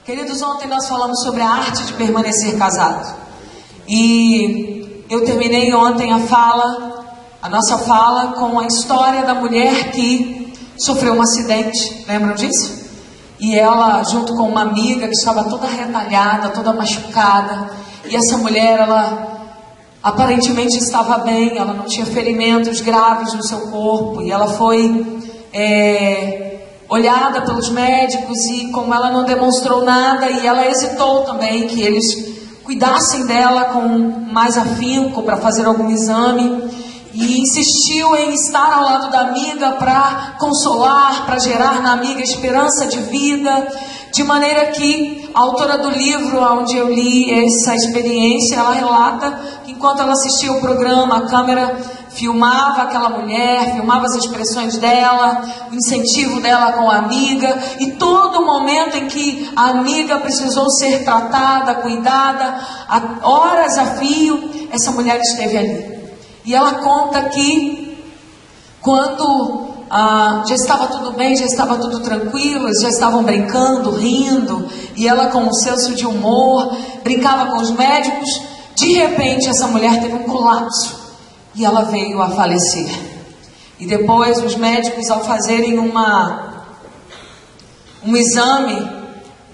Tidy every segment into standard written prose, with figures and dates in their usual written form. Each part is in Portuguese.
Queridos, ontem nós falamos sobre a arte de permanecer casado. E eu terminei ontem a nossa fala, com a história da mulher que sofreu um acidente. Lembram disso? E ela, junto com uma amiga que estava toda retalhada, toda machucada. E essa mulher, ela aparentemente estava bem, ela não tinha ferimentos graves no seu corpo. E ela foi olhada pelos médicos, e como ela não demonstrou nada, e ela hesitou também que eles cuidassem dela com mais afinco para fazer algum exame, e insistiu em estar ao lado da amiga para consolar, para gerar na amiga esperança de vida, de maneira que a autora do livro onde eu li essa experiência, ela relata que enquanto ela assistia o programa, a câmera filmava aquela mulher, filmava as expressões dela, o incentivo dela com a amiga, e todo momento em que a amiga precisou ser tratada, cuidada, horas a fio, essa mulher esteve ali. E ela conta que quando já estava tudo bem, já estava tudo tranquilo, eles já estavam brincando, rindo, e ela com um senso de humor, brincava com os médicos, de repente essa mulher teve um colapso. E ela veio a falecer. E depois os médicos, ao fazerem um exame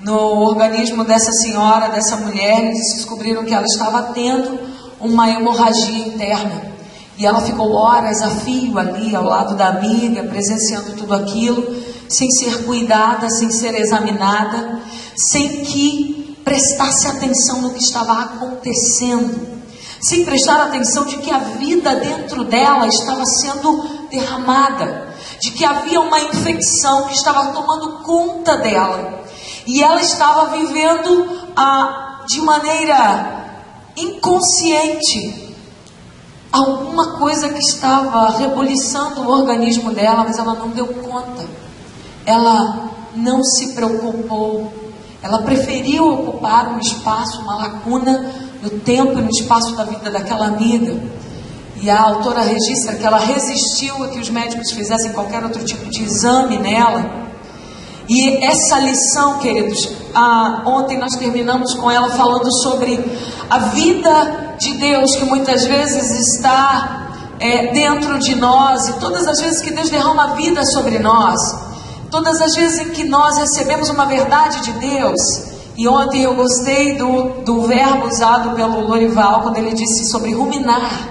no organismo dessa senhora, dessa mulher, eles descobriram que ela estava tendo uma hemorragia interna. E ela ficou horas a fio ali, ao lado da amiga, presenciando tudo aquilo, sem ser cuidada, sem ser examinada, sem que prestasse atenção no que estava acontecendo. Sem prestar atenção de que a vida dentro dela estava sendo derramada, de que havia uma infecção que estava tomando conta dela, e ela estava vivendo de maneira inconsciente alguma coisa que estava rebuliçando o organismo dela, mas ela não deu conta, ela não se preocupou, ela preferiu ocupar um espaço, uma lacuna no tempo e no espaço da vida daquela amiga. E a autora registra que ela resistiu a que os médicos fizessem qualquer outro tipo de exame nela. E essa lição, queridos, ontem nós terminamos com ela falando sobre a vida de Deus, que muitas vezes está dentro de nós, e todas as vezes que Deus derrama vida sobre nós, todas as vezes em que nós recebemos uma verdade de Deus. E ontem eu gostei do verbo usado pelo Lorival, quando ele disse sobre ruminar.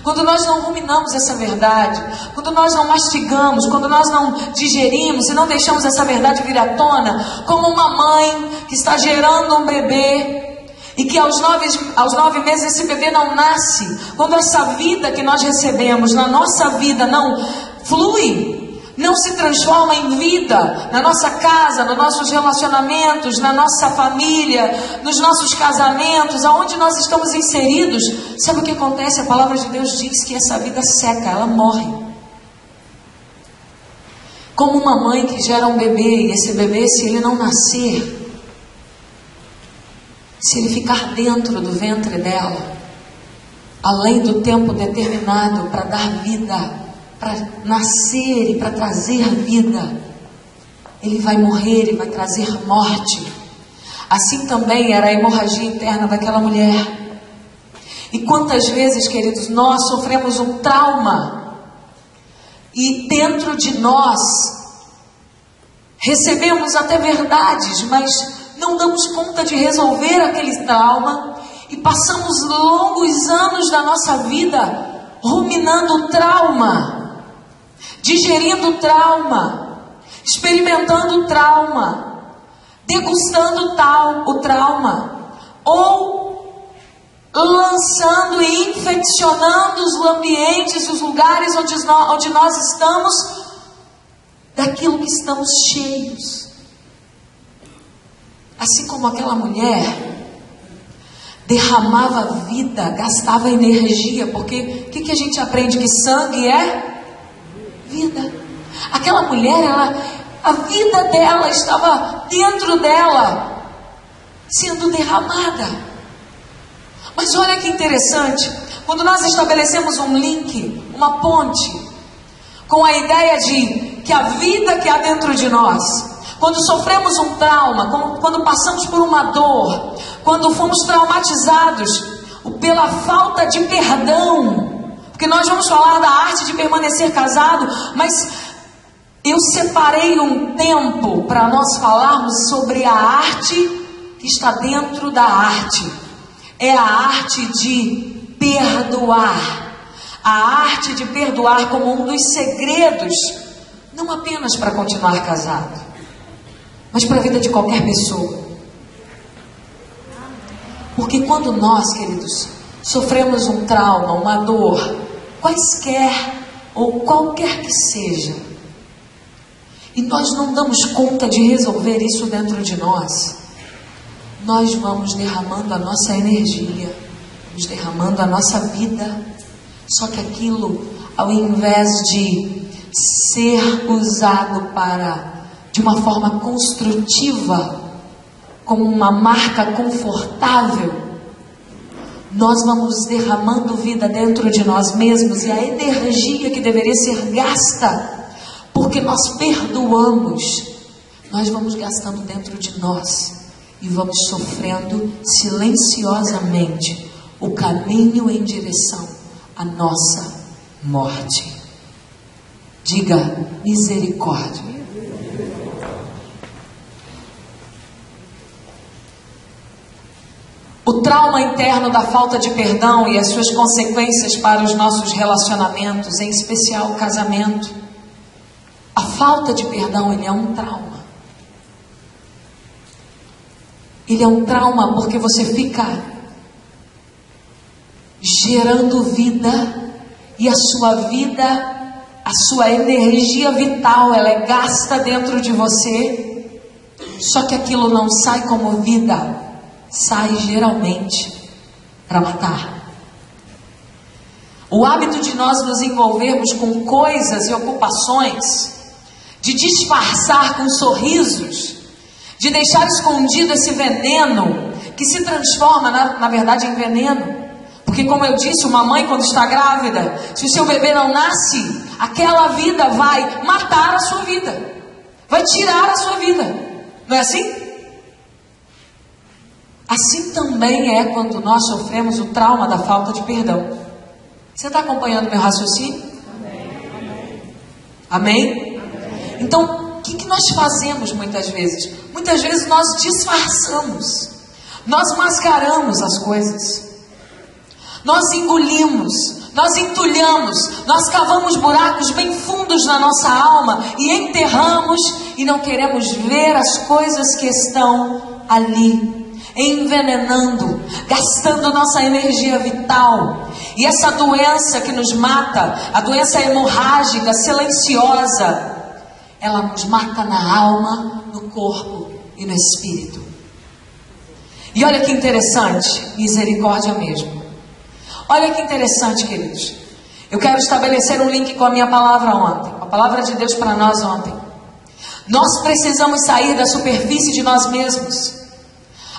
Quando nós não ruminamos essa verdade, quando nós não mastigamos, quando nós não digerimos e não deixamos essa verdade vir à tona, como uma mãe que está gerando um bebê, e que aos 9 meses esse bebê não nasce, quando essa vida que nós recebemos na nossa vida não flui, não se transforma em vida na nossa casa, nos nossos relacionamentos, na nossa família, nos nossos casamentos, aonde nós estamos inseridos, sabe o que acontece? A palavra de Deus diz que essa vida seca, ela morre. Como uma mãe que gera um bebê, e esse bebê, se ele não nascer, se ele ficar dentro do ventre dela, além do tempo determinado para dar vida, para nascer e para trazer vida, ele vai morrer e vai trazer morte. Assim também era a hemorragia interna daquela mulher. E quantas vezes, queridos, nós sofremos um trauma, e dentro de nós recebemos até verdades, mas não damos conta de resolver aquele trauma, e passamos longos anos da nossa vida ruminando o trauma, digerindo o trauma, experimentando o trauma, degustando o trauma, ou lançando e infeccionando os ambientes, os lugares onde nós estamos, daquilo que estamos cheios. Assim como aquela mulher derramava vida, gastava energia, porque o que a gente aprende? Que sangue é vida. Aquela mulher, a vida dela estava dentro dela, sendo derramada. Mas olha que interessante, quando nós estabelecemos um link, uma ponte, com a ideia de que a vida que há dentro de nós, quando sofremos um trauma, quando passamos por uma dor, quando fomos traumatizados pela falta de perdão, porque nós vamos falar da arte de permanecer casado, mas eu separei um tempo para nós falarmos sobre a arte que está dentro da arte. É a arte de perdoar. A arte de perdoar como um dos segredos, não apenas para continuar casado, mas para a vida de qualquer pessoa. Porque quando nós, queridos, sofremos um trauma, uma dor, quaisquer ou qualquer que seja, e nós não damos conta de resolver isso dentro de nós, nós vamos derramando a nossa energia, vamos derramando a nossa vida. Só que aquilo, ao invés de ser usado de uma forma construtiva, como uma marca confortável, nós vamos derramando vida dentro de nós mesmos, e a energia que deveria ser gasta porque nós perdoamos, nós vamos gastando dentro de nós e vamos sofrendo silenciosamente o caminho em direção à nossa morte. Diga misericórdia. O trauma interno da falta de perdão e as suas consequências para os nossos relacionamentos, em especial o casamento. A falta de perdão, ele é um trauma. Ele é um trauma porque você fica gerando vida, e a sua energia vital, ela é gasta dentro de você, só que aquilo não sai como vida, sai geralmente para matar. O hábito de nós nos envolvermos com coisas e ocupações, de disfarçar com sorrisos, de deixar escondido esse veneno que se transforma na verdade em veneno. Porque, como eu disse, uma mãe quando está grávida, se o seu bebê não nasce, aquela vida vai matar a sua vida, vai tirar a sua vida. Não é assim? Assim também é quando nós sofremos o trauma da falta de perdão. Você está acompanhando meu raciocínio? Amém? Amém? Então, o que nós fazemos muitas vezes? Muitas vezes nós disfarçamos, nós mascaramos as coisas. Nós engolimos, nós entulhamos, nós cavamos buracos bem fundos na nossa alma e enterramos, e não queremos ver as coisas que estão ali, envenenando, gastando nossa energia vital. E essa doença que nos mata, a doença hemorrágica, silenciosa, ela nos mata na alma, no corpo e no espírito. E olha que interessante, misericórdia mesmo. Olha que interessante, queridos. Eu quero estabelecer um link com a minha palavra ontem, com a palavra de Deus para nós ontem. Nós precisamos sair da superfície de nós mesmos.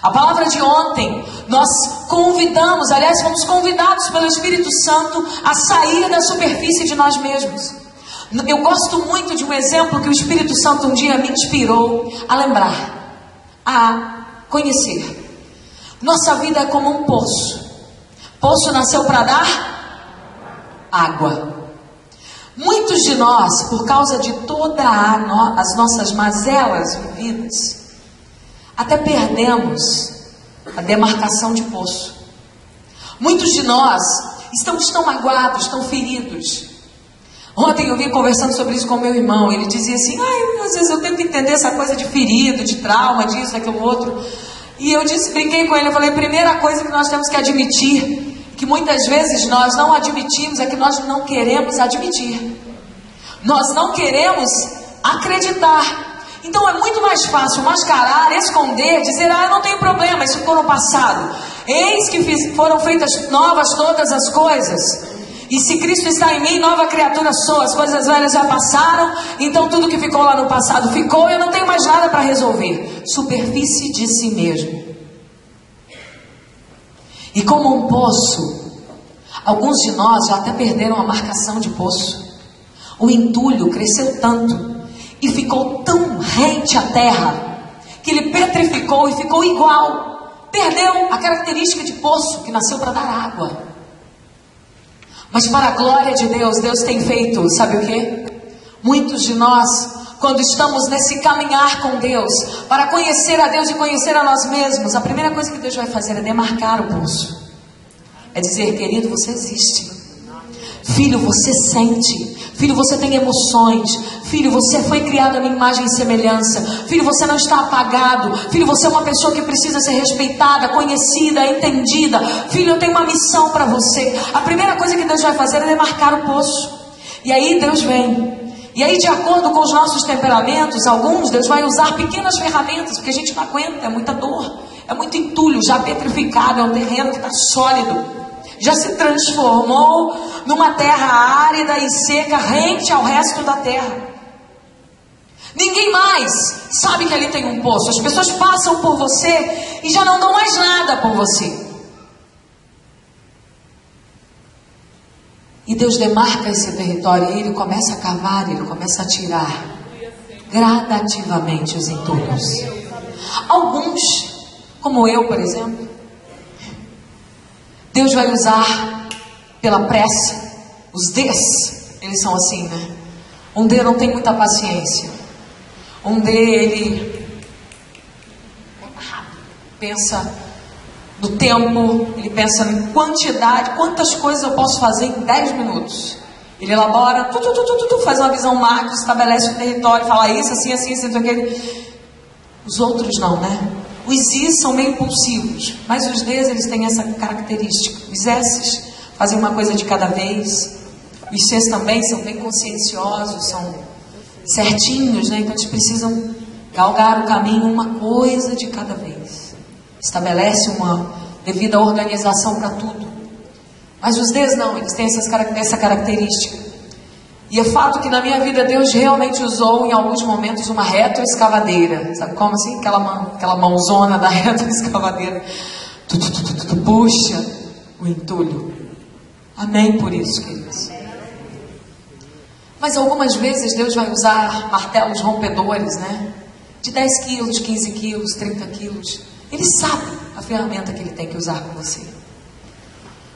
A palavra de ontem, nós convidamos, aliás, fomos convidados pelo Espírito Santo a sair da superfície de nós mesmos. Eu gosto muito de um exemplo que o Espírito Santo um dia me inspirou a lembrar, a conhecer. Nossa vida é como um poço. Poço nasceu para dar água. Muitos de nós, por causa de todas as nossas mazelas vividas, até perdemos a demarcação de poço. Muitos de nós estamos tão magoados, tão feridos. Ontem eu vim conversando sobre isso com meu irmão. Ele dizia assim, às vezes eu tento entender essa coisa de ferido, de trauma, disso, daquilo, outro. E eu brinquei com ele, eu falei, a primeira coisa que nós temos que admitir, que muitas vezes nós não admitimos, é que nós não queremos admitir. Nós não queremos acreditar. Então é muito mais fácil mascarar, esconder, dizer, eu não tenho problema, isso ficou no passado. Eis que foram feitas novas todas as coisas. E se Cristo está em mim, nova criatura sou. As coisas velhas já passaram, então tudo que ficou lá no passado ficou, e eu não tenho mais nada para resolver. Superfície de si mesmo. E como um poço, alguns de nós já até perderam a marcação de poço. O entulho cresceu tanto e ficou tão rente à terra que ele petrificou e ficou igual. Perdeu a característica de poço que nasceu para dar água. Mas para a glória de Deus, Deus tem feito, sabe o quê? Muitos de nós, quando estamos nesse caminhar com Deus, para conhecer a Deus e conhecer a nós mesmos, a primeira coisa que Deus vai fazer é demarcar o poço. É dizer, querido, você existe. Filho, você sente. Filho, você tem emoções. Filho, você foi criado à minha imagem e semelhança. Filho, você não está apagado. Filho, você é uma pessoa que precisa ser respeitada, conhecida, entendida. Filho, eu tenho uma missão para você. A primeira coisa que Deus vai fazer é demarcar o poço. E aí Deus vem. E aí, de acordo com os nossos temperamentos, alguns Deus vai usar pequenas ferramentas, porque a gente não aguenta, é muita dor, é muito entulho, já petrificado, é um terreno que está sólido. Já se transformou numa terra árida e seca, rente ao resto da terra. Ninguém mais sabe que ali tem um poço. As pessoas passam por você e já não dão mais nada por você. E Deus demarca esse território e Ele começa a cavar, Ele começa a tirar gradativamente os entulhos. Alguns, como eu, por exemplo, Deus vai usar pela pressa. Os Ds, eles são assim, né? Um D não tem muita paciência. Um D, ele pensa no tempo, ele pensa em quantidade, quantas coisas eu posso fazer em 10 minutos. Ele elabora, faz uma visão macro, estabelece o território, fala isso, assim, assim, assim, aquele. Os outros não, né? Os Is são meio impulsivos, mas os Ds, eles têm essa característica. Os S's fazem uma coisa de cada vez. Os Cs também são bem conscienciosos, são certinhos, né? Então eles precisam galgar o caminho uma coisa de cada vez. Estabelece uma devida organização para tudo. Mas os Ds não, eles têm essa característica. E é fato que na minha vida Deus realmente usou em alguns momentos uma retroescavadeira. Sabe como assim? Aquela mãozona da retroescavadeira. Puxa o entulho. Amém por isso, queridos. Mas algumas vezes Deus vai usar martelos rompedores, né? De 10 quilos, 15 quilos, 30 quilos. Ele sabe a ferramenta que Ele tem que usar com você.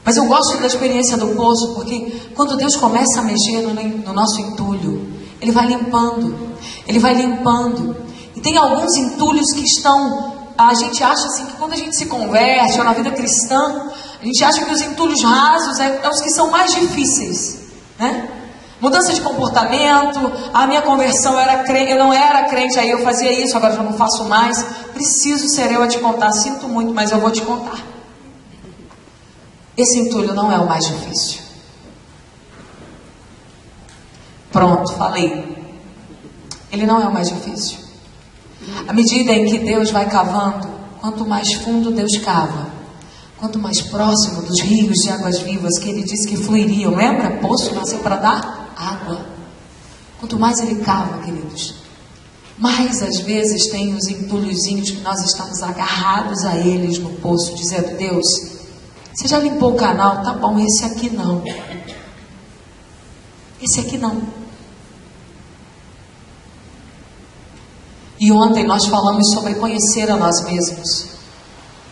Mas eu gosto da experiência do poço, porque quando Deus começa a mexer no nosso entulho, Ele vai limpando. Ele vai limpando. E tem alguns entulhos que estão... A gente acha assim que quando a gente se converte, ou na vida cristã, a gente acha que os entulhos rasos é os que são mais difíceis, né? Mudança de comportamento, a minha conversão eu não era crente, aí eu fazia isso, agora já não faço mais. Preciso ser eu a te contar, sinto muito, mas eu vou te contar. Esse entulho não é o mais difícil. Pronto, falei. Ele não é o mais difícil. À medida em que Deus vai cavando, quanto mais fundo Deus cava, quanto mais próximo dos rios de águas vivas que Ele disse que fluiriam, lembra? Poço nasceu para dar água. Quanto mais Ele cava, queridos, mais às vezes tem os entulhozinhos que nós estamos agarrados a eles no poço, dizendo: Deus, você já limpou o canal? Tá bom, esse aqui não. Esse aqui não. E ontem nós falamos sobre conhecer a nós mesmos.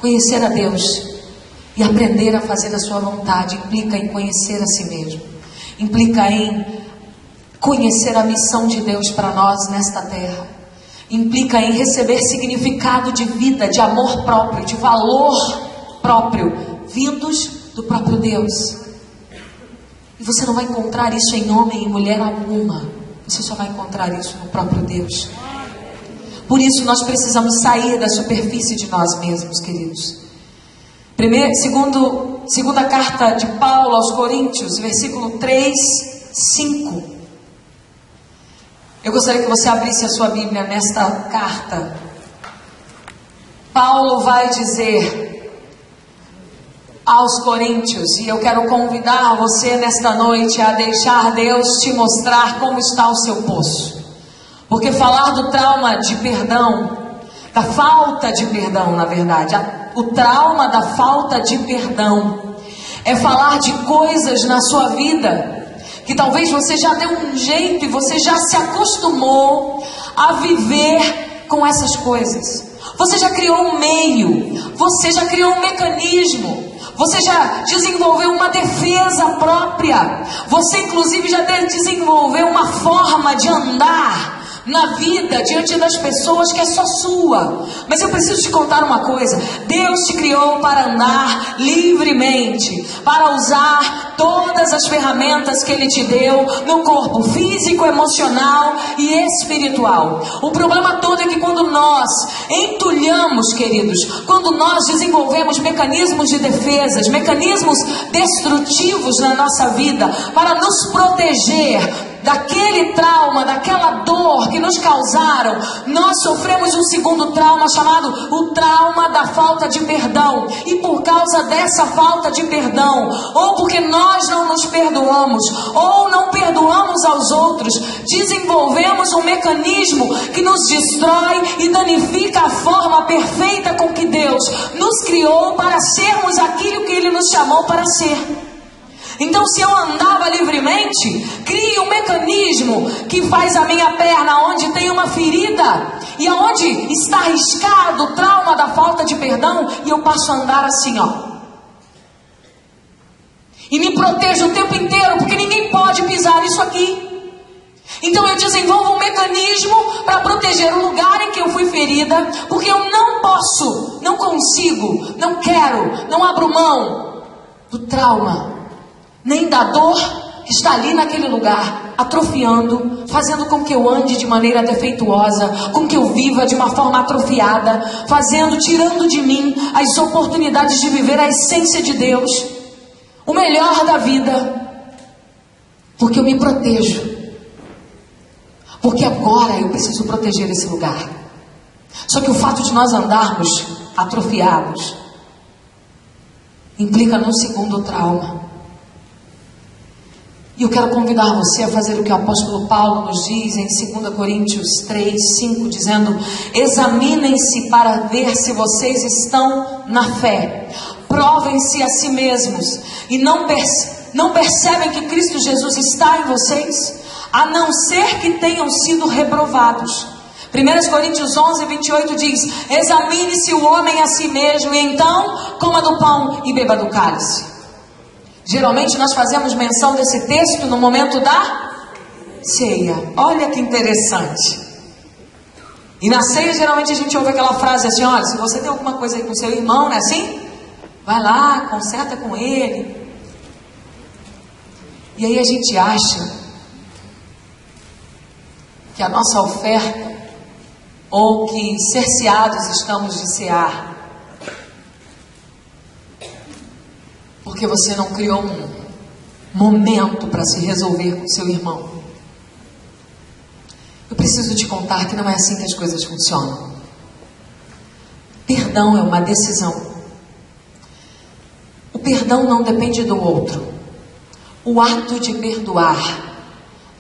Conhecer a Deus e aprender a fazer a sua vontade implica em conhecer a si mesmo. Implica em conhecer a missão de Deus para nós nesta terra. Implica em receber significado de vida, de amor próprio, de valor próprio, vindos do próprio Deus. E você não vai encontrar isso em homem e mulher alguma. Você só vai encontrar isso no próprio Deus. Por isso nós precisamos sair da superfície de nós mesmos, queridos. Segunda carta de Paulo aos Coríntios, versículo 3, 5. Eu gostaria que você abrisse a sua Bíblia nesta carta. Paulo vai dizer aos Coríntios, e eu quero convidar você nesta noite a deixar Deus te mostrar como está o seu poço. Porque falar do trauma de perdão, da falta de perdão, na verdade, o trauma da falta de perdão, é falar de coisas na sua vida que talvez você já deu um jeito e você já se acostumou a viver com essas coisas. Você já criou um meio, você já criou um mecanismo, você já desenvolveu uma defesa própria, você inclusive já desenvolveu uma forma de andar na vida, diante das pessoas, que é só sua. Mas eu preciso te contar uma coisa: Deus te criou para andar livremente, para usar todas as ferramentas que Ele te deu no corpo físico, emocional e espiritual. O problema todo é que quando nós entulhamos, queridos, quando nós desenvolvemos mecanismos de defesas, mecanismos destrutivos na nossa vida, para nos proteger daquele trauma, daquela dor que nos causaram, nós sofremos um segundo trauma chamado o trauma da falta de perdão. E por causa dessa falta de perdão, ou porque nós não nos perdoamos, ou não perdoamos aos outros, desenvolvemos um mecanismo que nos destrói e danifica a forma perfeita com que Deus nos criou para sermos aquilo que Ele nos chamou para ser. Então, se eu andava livremente, crie um mecanismo que faz a minha perna onde tem uma ferida e aonde está arriscado o trauma da falta de perdão, e eu passo a andar assim, ó. E me protejo o tempo inteiro, porque ninguém pode pisar nisso aqui. Então eu desenvolvo um mecanismo para proteger o lugar em que eu fui ferida, porque eu não posso, não consigo, não quero, não abro mão do trauma, nem da dor que está ali naquele lugar, atrofiando, fazendo com que eu ande de maneira defeituosa, com que eu viva de uma forma atrofiada, tirando de mim as oportunidades de viver a essência de Deus, o melhor da vida, porque eu me protejo, porque agora eu preciso proteger esse lugar. Só que o fato de nós andarmos atrofiados implica num segundo trauma. E eu quero convidar você a fazer o que o apóstolo Paulo nos diz em 2 Coríntios 3:5, dizendo: examinem-se para ver se vocês estão na fé, provem-se a si mesmos, e não percebem que Cristo Jesus está em vocês, a não ser que tenham sido reprovados. 1 Coríntios 11:28 diz: examine-se o homem a si mesmo, e então coma do pão e beba do cálice. Geralmente nós fazemos menção desse texto no momento da ceia. Olha que interessante. E na ceia geralmente a gente ouve aquela frase assim: olha, se você tem alguma coisa aí com seu irmão, não é assim? Vai lá, conserta com ele. E aí a gente acha que a nossa oferta, ou que cerceados estamos de cear, porque você não criou um momento para se resolver com seu irmão. Eu preciso te contar que não é assim que as coisas funcionam. Perdão é uma decisão. O perdão não depende do outro. O ato de perdoar,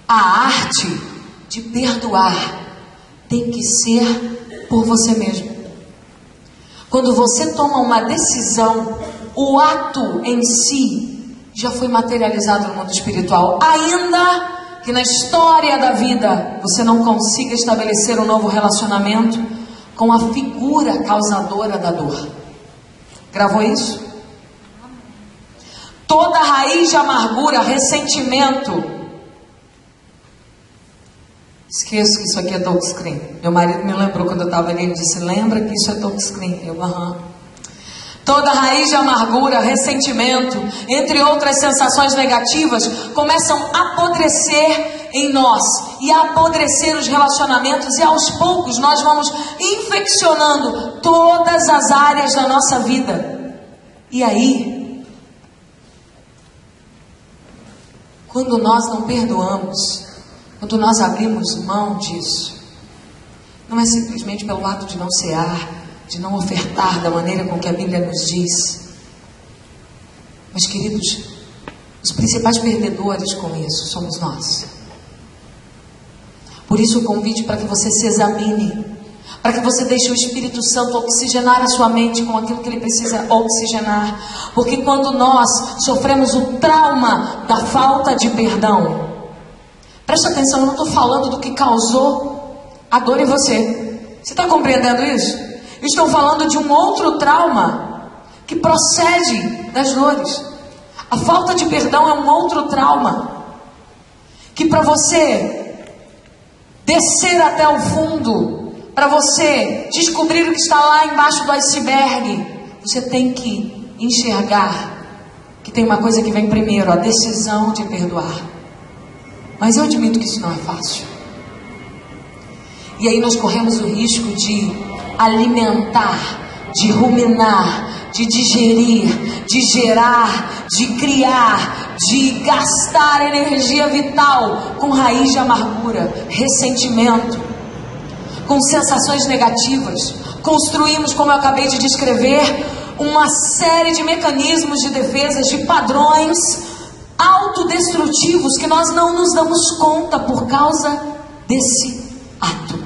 a arte de perdoar, tem que ser por você mesmo. Quando você toma uma decisão, o ato em si já foi materializado no mundo espiritual. Ainda que na história da vida você não consiga estabelecer um novo relacionamento com a figura causadora da dor. Gravou isso? Toda raiz de amargura, ressentimento. Esqueço que isso aqui é touchscreen. Meu marido me lembrou quando eu estava ali, ele disse: lembra que isso é touchscreen? Eu, Toda raiz de amargura, ressentimento, entre outras sensações negativas, começam a apodrecer em nós e a apodrecer os relacionamentos, e aos poucos nós vamos infeccionando todas as áreas da nossa vida. E aí, quando nós não perdoamos, quando nós abrimos mão disso, não é simplesmente pelo ato de não cear, de não ofertar da maneira com que a Bíblia nos diz. Mas, queridos, os principais perdedores com isso somos nós. Por isso o convite para que você se examine, para que você deixe o Espírito Santo oxigenar a sua mente com aquilo que ele precisa oxigenar. Porque quando nós sofremos o trauma da falta de perdão, presta atenção, eu não estou falando do que causou a dor em você. Você está compreendendo isso? Eu estou falando de um outro trauma que procede das dores. A falta de perdão é um outro trauma que, para você descer até o fundo, para você descobrir o que está lá embaixo do iceberg, você tem que enxergar que tem uma coisa que vem primeiro, a decisão de perdoar. Mas eu admito que isso não é fácil. E aí nós corremos o risco de alimentar, de ruminar, de digerir, de gerar, de criar, de gastar energia vital com raiz de amargura, ressentimento, com sensações negativas. Construímos, como eu acabei de descrever, uma série de mecanismos de defesas, de padrões autodestrutivos que nós não nos damos conta por causa desse ato.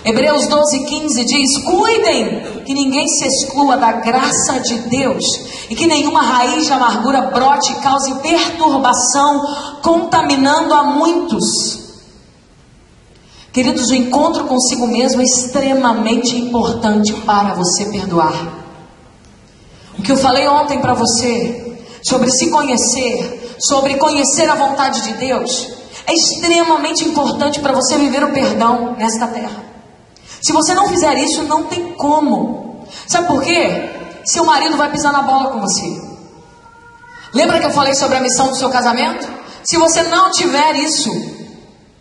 Hebreus 12:15 diz: cuidem que ninguém se exclua da graça de Deus e que nenhuma raiz de amargura brote e cause perturbação, contaminando a muitos. Queridos, o encontro consigo mesmo é extremamente importante para você perdoar. O que eu falei ontem para você sobre se conhecer, sobre conhecer a vontade de Deus, é extremamente importante para você viver o perdão nesta terra. Se você não fizer isso, não tem como. Sabe por quê? Seu marido vai pisar na bola com você. Lembra que eu falei sobre a missão do seu casamento? Se você não tiver isso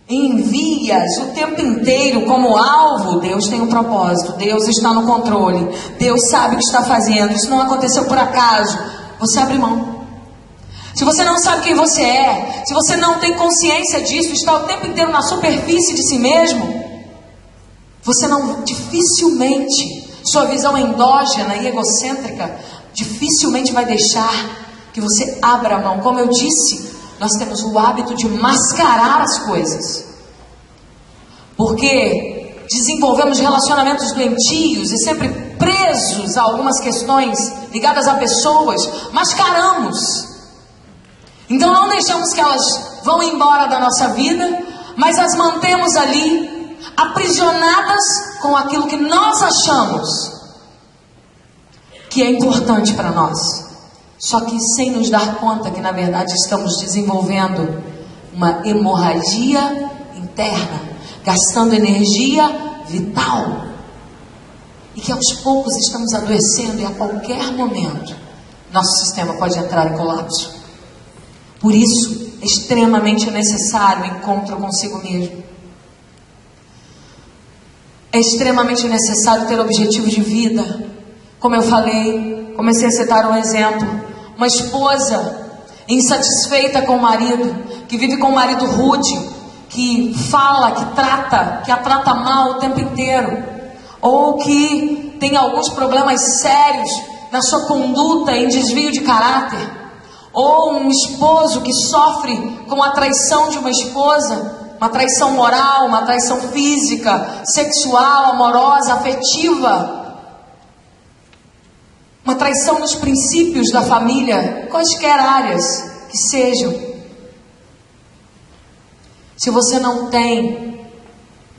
em vias o tempo inteiro como alvo, Deus tem um propósito, Deus está no controle, Deus sabe o que está fazendo, isso não aconteceu por acaso, você abre mão. Se você não sabe quem você é, se você não tem consciência disso, está o tempo inteiro na superfície de si mesmo, você não, dificilmente, sua visão endógena e egocêntrica, dificilmente vai deixar que você abra a mão. Como eu disse, nós temos o hábito de mascarar as coisas, porque desenvolvemos relacionamentos doentios e sempre presos a algumas questões ligadas a pessoas, mascaramos. Então não deixamos que elas vão embora da nossa vida, mas as mantemos ali, aprisionadas com aquilo que nós achamos que é importante para nós. Só que sem nos dar conta que na verdade estamos desenvolvendo uma hemorragia interna, gastando energia vital, e que aos poucos estamos adoecendo, e a qualquer momento nosso sistema pode entrar em colapso. Por isso é extremamente necessário o encontro consigo mesmo. É extremamente necessário ter objetivo de vida. Como eu falei, comecei a citar um exemplo. Uma esposa insatisfeita com o marido, que vive com o marido rude, que fala, que a trata mal o tempo inteiro, ou que tem alguns problemas sérios na sua conduta em desvio de caráter, ou um esposo que sofre com a traição de uma esposa, uma traição moral, uma traição física, sexual, amorosa, afetiva, uma traição nos princípios da família, quaisquer áreas que sejam. Se você não tem,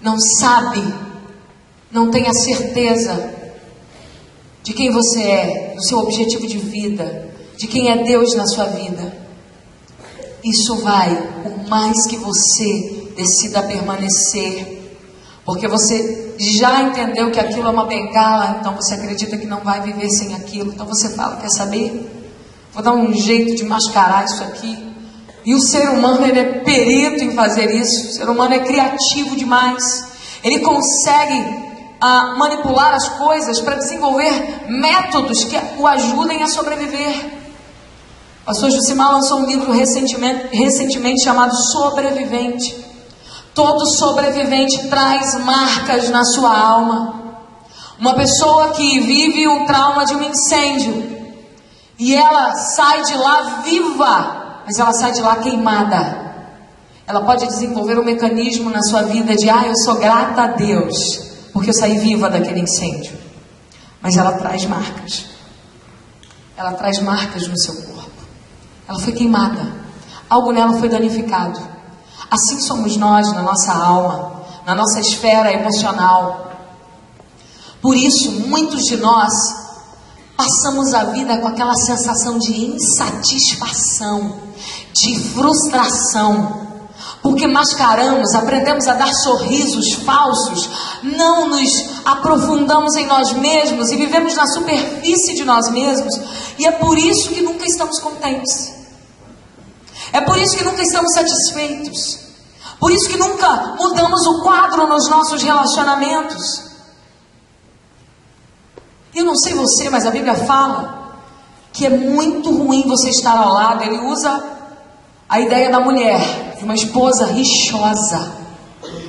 não sabe, não tem a certeza de quem você é, do seu objetivo de vida, de quem é Deus na sua vida, isso vai, por mais que você decida permanecer, porque você já entendeu que aquilo é uma bengala, então você acredita que não vai viver sem aquilo, então você fala, quer saber? Vou dar um jeito de mascarar isso aqui. E o ser humano, ele é perito em fazer isso. O ser humano é criativo demais. Ele consegue manipular as coisas para desenvolver métodos que o ajudem a sobreviver. O pastor Jucimar lançou um livro recentemente chamado Sobrevivente. Todo sobrevivente traz marcas na sua alma. Uma pessoa que vive o trauma de um incêndio e ela sai de lá viva, mas ela sai de lá queimada. Ela pode desenvolver um mecanismo na sua vida de: eu sou grata a Deus, porque eu saí viva daquele incêndio. Mas ela traz marcas. Ela traz marcas no seu corpo. Ela foi queimada. Algo nela foi danificado. Assim somos nós na nossa alma, na nossa esfera emocional. Por isso, muitos de nós passamos a vida com aquela sensação de insatisfação, de frustração, porque mascaramos, aprendemos a dar sorrisos falsos, não nos aprofundamos em nós mesmos e vivemos na superfície de nós mesmos, e é por isso que nunca estamos contentes, é por isso que nunca estamos satisfeitos, por isso que nunca mudamos o quadro nos nossos relacionamentos. Eu não sei você, mas a Bíblia fala que é muito ruim você estar ao lado. Ele usa a ideia da mulher, de uma esposa rixosa.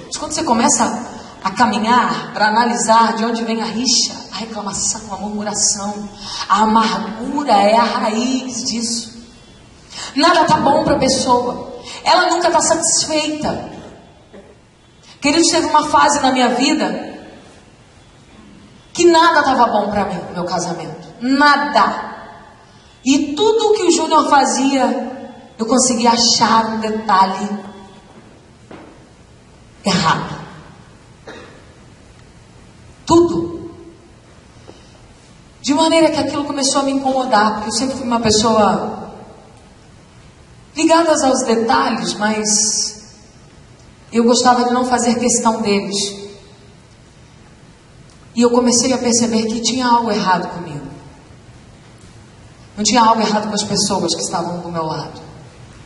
Mas quando você começa a caminhar para analisar de onde vem a rixa, a reclamação, a murmuração, a amargura é a raiz disso. Nada está bom para a pessoa. Ela nunca está satisfeita. Queridos, teve uma fase na minha vida que nada estava bom para mim, meu casamento. Nada. E tudo que o Júnior fazia, eu conseguia achar um detalhe errado. Tudo. De maneira que aquilo começou a me incomodar, porque eu sempre fui uma pessoa ligada aos detalhes, mas eu gostava de não fazer questão deles. E eu comecei a perceber que tinha algo errado comigo. Não tinha algo errado com as pessoas que estavam do meu lado.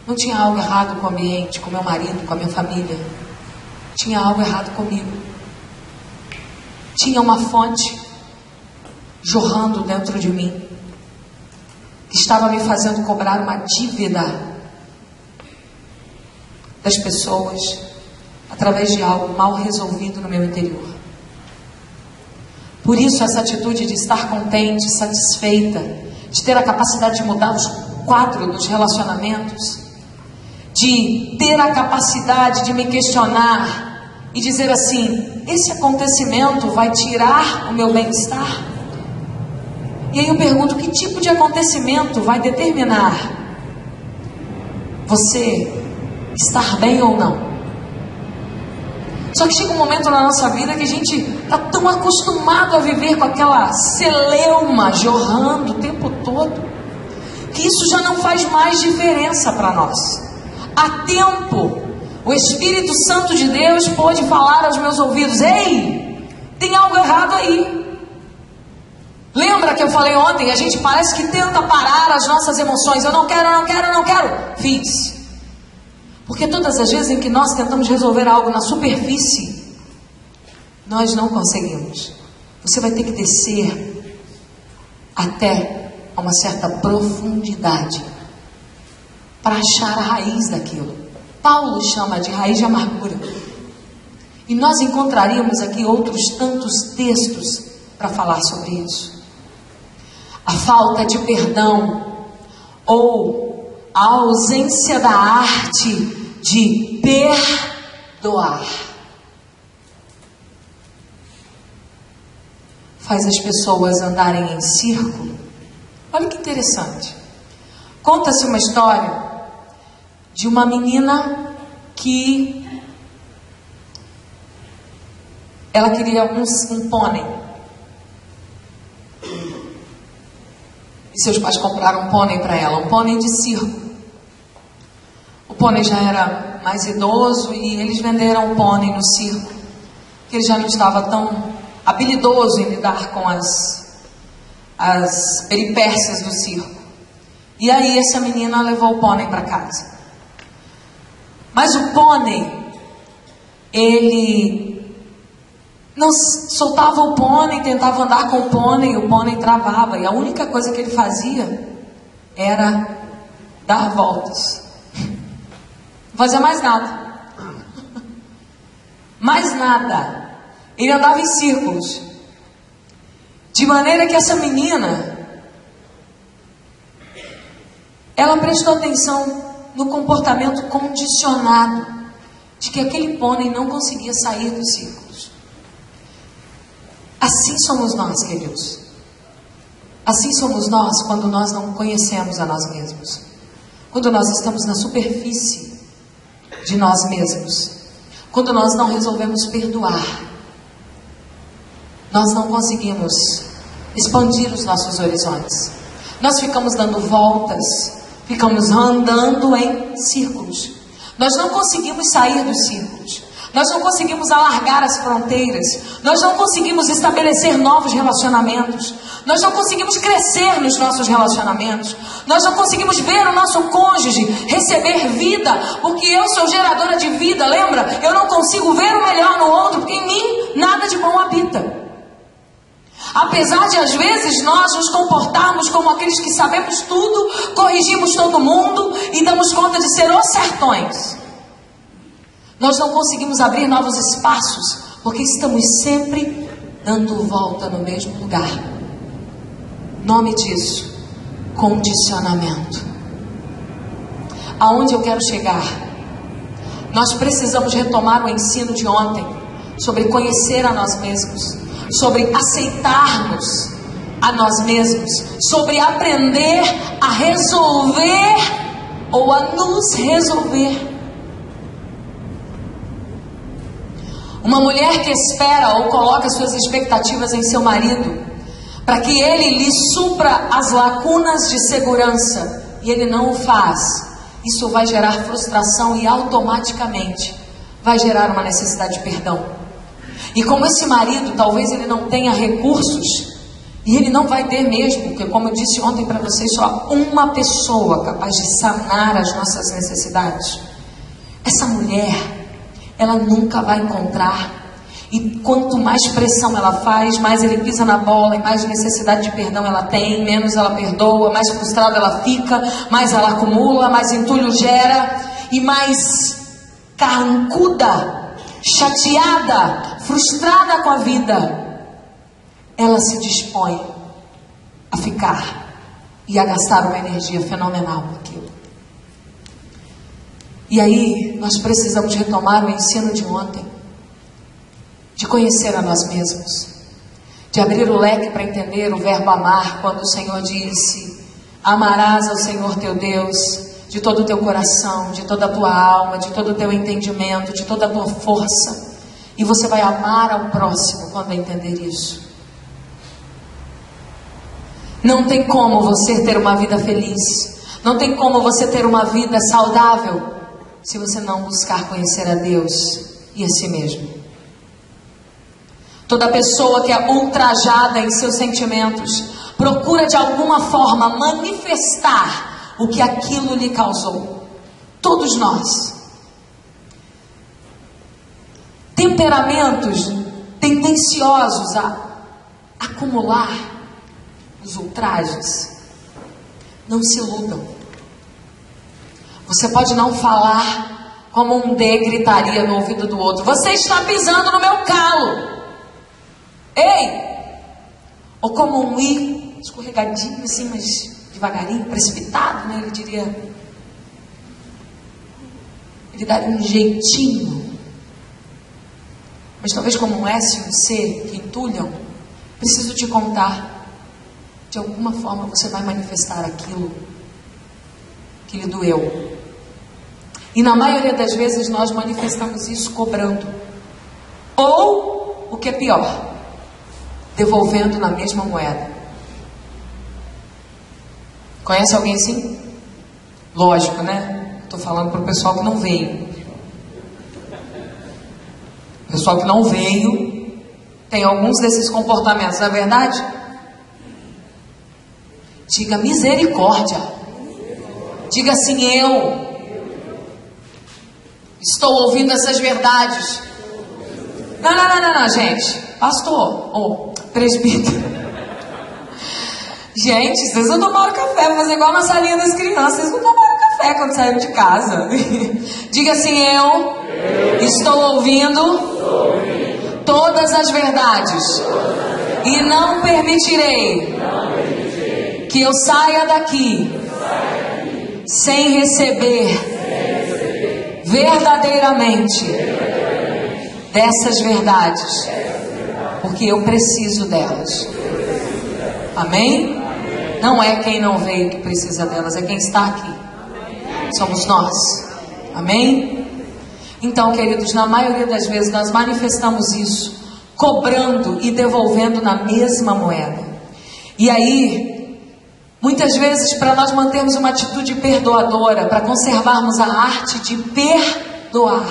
Não tinha algo errado com o ambiente, com meu marido, com a minha família. Tinha algo errado comigo. Tinha uma fonte jorrando dentro de mim, que estava me fazendo cobrar uma dívida das pessoas, através de algo mal resolvido no meu interior. Por isso essa atitude de estar contente, satisfeita, de ter a capacidade de mudar os quadros dos relacionamentos, de ter a capacidade de me questionar e dizer assim: esse acontecimento vai tirar o meu bem-estar? E aí eu pergunto, que tipo de acontecimento vai determinar você estar bem ou não? Só que chega um momento na nossa vida que a gente está tão acostumado a viver com aquela celeuma jorrando o tempo todo, que isso já não faz mais diferença para nós. Há tempo, o Espírito Santo de Deus pôde falar aos meus ouvidos: ei, tem algo errado aí. Lembra que eu falei ontem? A gente parece que tenta parar as nossas emoções. Eu não quero, eu não quero, eu não quero. Fiz. Porque todas as vezes em que nós tentamos resolver algo na superfície, nós não conseguimos. Você vai ter que descer até uma certa profundidade para achar a raiz daquilo. Paulo chama de raiz de amargura. E nós encontraríamos aqui outros tantos textos para falar sobre isso. A falta de perdão, ou a ausência da arte de perdoar, faz as pessoas andarem em círculo. Olha que interessante. Conta-se uma história de uma menina que ela queria um pônei. E seus pais compraram um pônei para ela, um pônei de circo. O pônei já era mais idoso e eles venderam o pônei no circo, que ele já não estava tão habilidoso em lidar com as peripécias do circo. E aí essa menina levou o pônei para casa. Mas o pônei, ele não soltava o pônei, tentava andar com o pônei travava. E a única coisa que ele fazia era dar voltas. Não fazia mais nada. Mais nada. Ele andava em círculos. De maneira que essa menina, ela prestou atenção no comportamento condicionado de que aquele pônei não conseguia sair dos círculos. Assim somos nós, queridos. Assim somos nós quando nós não conhecemos a nós mesmos. Quando nós estamos na superfície de nós mesmos. Quando nós não resolvemos perdoar. Nós não conseguimos expandir os nossos horizontes. Nós ficamos dando voltas, ficamos andando em círculos. Nós não conseguimos sair dos círculos. Nós não conseguimos alargar as fronteiras. Nós não conseguimos estabelecer novos relacionamentos. Nós não conseguimos crescer nos nossos relacionamentos. Nós não conseguimos ver o nosso cônjuge receber vida, porque eu sou geradora de vida, lembra? Eu não consigo ver o melhor no outro, porque em mim nada de bom habita. Apesar de às vezes nós nos comportarmos como aqueles que sabemos tudo, corrigimos todo mundo e damos conta de ser os sertões, nós não conseguimos abrir novos espaços, porque estamos sempre dando volta no mesmo lugar. Nome disso, condicionamento. Aonde eu quero chegar? Nós precisamos retomar o ensino de ontem, sobre conhecer a nós mesmos, sobre aceitarmos a nós mesmos, sobre aprender a resolver ou a nos resolver. Uma mulher que espera ou coloca suas expectativas em seu marido, para que ele lhe supra as lacunas de segurança, e ele não o faz, isso vai gerar frustração e automaticamente vai gerar uma necessidade de perdão. E como esse marido, talvez ele não tenha recursos, e ele não vai ter mesmo, porque como eu disse ontem para vocês, só uma pessoa capaz de sanar as nossas necessidades. Essa mulher, ela nunca vai encontrar. E quanto mais pressão ela faz, mais ele pisa na bola, e mais necessidade de perdão ela tem, menos ela perdoa, mais frustrada ela fica, mais ela acumula, mais entulho gera, e mais carrancuda, chateada, frustrada com a vida, ela se dispõe a ficar e a gastar uma energia fenomenal com aquilo. E aí nós precisamos retomar o ensino de ontem, de conhecer a nós mesmos, de abrir o leque para entender o verbo amar, quando o Senhor disse: amarás ao Senhor teu Deus de todo o teu coração, de toda a tua alma, de todo o teu entendimento, de toda a tua força. E você vai amar ao próximo quando entender isso. Não tem como você ter uma vida feliz, não tem como você ter uma vida saudável, se você não buscar conhecer a Deus e a si mesmo. Toda pessoa que é ultrajada em seus sentimentos procura de alguma forma manifestar o que aquilo lhe causou. Todos nós. Temperamentos tendenciosos a acumular os ultrajes. Não se iludam. Você pode não falar como um D gritaria no ouvido do outro: você está pisando no meu calo. Ei! Ou como um I, escorregadinho assim, mas devagarinho, precipitado, né? Ele diria, ele daria um jeitinho. Mas talvez como um S e um C que entulham, preciso te contar. De alguma forma você vai manifestar aquilo que lhe doeu. E na maioria das vezes nós manifestamos isso cobrando. Ou, o que é pior, devolvendo na mesma moeda. Conhece alguém assim? Lógico, né? Estou falando para o pessoal que não veio. O pessoal que não veio tem alguns desses comportamentos, não é verdade? Diga misericórdia. Diga assim: eu estou ouvindo essas verdades. Não, gente. Pastor, ou presbítero. Gente, vocês não tomaram café, vou fazer igual na salinha das crianças. Vocês não tomaram café quando saíram de casa. Diga assim: eu estou ouvindo todas as verdades. E não permitirei que eu saia daqui sem receber verdadeiramente dessas verdades. porque eu preciso delas. Amém? Não é quem não veio que precisa delas, é quem está aqui. Somos nós. Amém? Então, queridos, na maioria das vezes nós manifestamos isso cobrando e devolvendo na mesma moeda. E aí, muitas vezes, para nós mantermos uma atitude perdoadora, para conservarmos a arte de perdoar.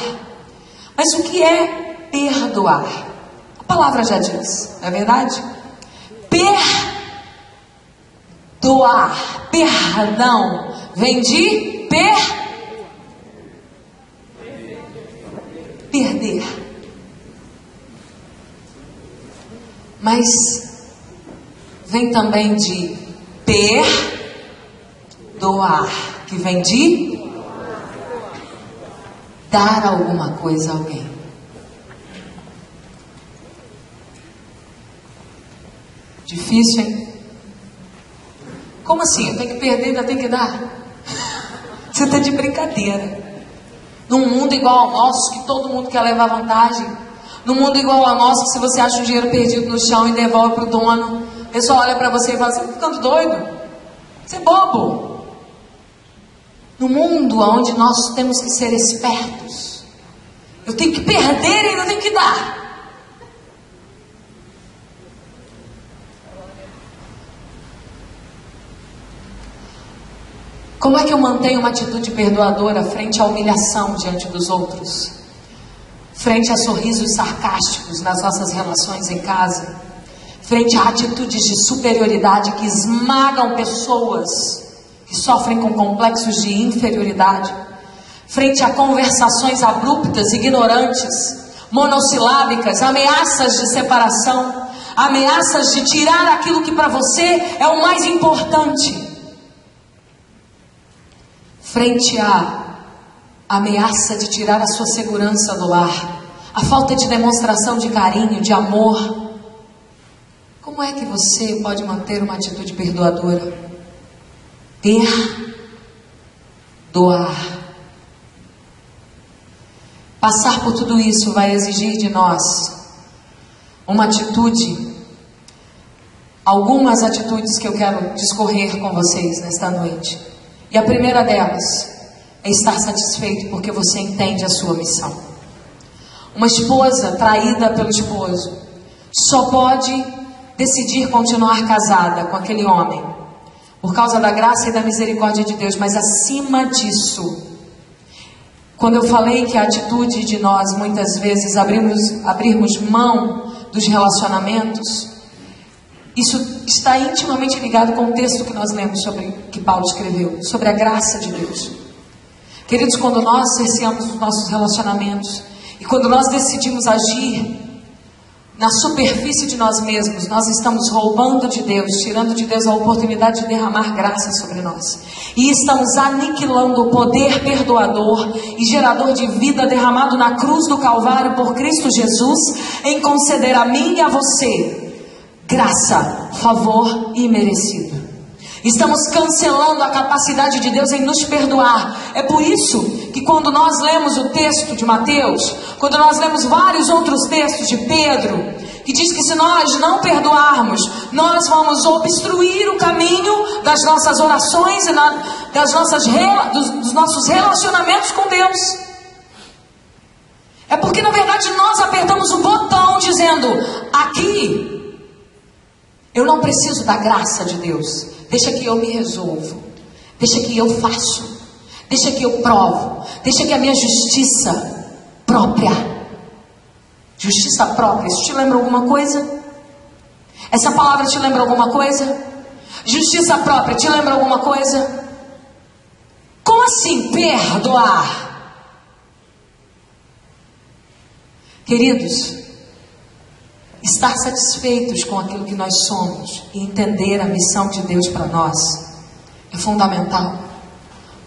Mas o que é perdoar? A palavra já diz, não é verdade? Perdoar, perdão, vem de perder. Mas vem também de perdoar, que vem de dar alguma coisa a alguém. Difícil, hein? Como assim? Eu tenho que perder e ainda tenho que dar? Você está de brincadeira. Num mundo igual ao nosso, que todo mundo quer levar vantagem. Num mundo igual ao nosso, que se você acha um dinheiro perdido no chão e devolve para o dono, o pessoal olha para você e fala: você está ficando doido? Você é bobo. No mundo onde nós temos que ser espertos, eu tenho que perder e ainda tenho que dar. Como é que eu mantenho uma atitude perdoadora frente à humilhação diante dos outros? Frente a sorrisos sarcásticos nas nossas relações em casa? Frente a atitudes de superioridade que esmagam pessoas que sofrem com complexos de inferioridade? Frente a conversações abruptas, ignorantes, monossilábicas, ameaças de separação, ameaças de tirar aquilo que para você é o mais importante? Frente à ameaça de tirar a sua segurança do lar, a falta de demonstração de carinho, de amor, como é que você pode manter uma atitude perdoadora? Perdoar. Passar por tudo isso vai exigir de nós uma atitude, algumas atitudes que eu quero discorrer com vocês nesta noite. E a primeira delas é estar satisfeito porque você entende a sua missão. Uma esposa traída pelo esposo só pode decidir continuar casada com aquele homem por causa da graça e da misericórdia de Deus. Mas acima disso, quando eu falei que a atitude de nós muitas vezes abrirmos mão dos relacionamentos, isso está intimamente ligado com o texto que nós lemos sobre que Paulo escreveu, sobre a graça de Deus. Queridos, quando nós cerceamos os nossos relacionamentos e quando nós decidimos agir na superfície de nós mesmos, nós estamos roubando de Deus, tirando de Deus a oportunidade de derramar graça sobre nós. E estamos aniquilando o poder perdoador e gerador de vida derramado na cruz do Calvário por Cristo Jesus, em conceder a mim e a você graça, favor imerecido. Estamos cancelando a capacidade de Deus em nos perdoar. É por isso que quando nós lemos o texto de Mateus, quando nós lemos vários outros textos de Pedro, que diz que se nós não perdoarmos, nós vamos obstruir o caminho das nossas orações e dos nossos relacionamentos com Deus. É porque na verdade nós apertamos o botão dizendo: aqui eu não preciso da graça de Deus. Deixa que eu me resolvo. Deixa que eu faço. Deixa que eu provo. Deixa que a minha justiça própria. Justiça própria. Isso te lembra alguma coisa? Essa palavra te lembra alguma coisa? Justiça própria te lembra alguma coisa? Como assim perdoar? Queridos, estar satisfeitos com aquilo que nós somos e entender a missão de Deus para nós é fundamental.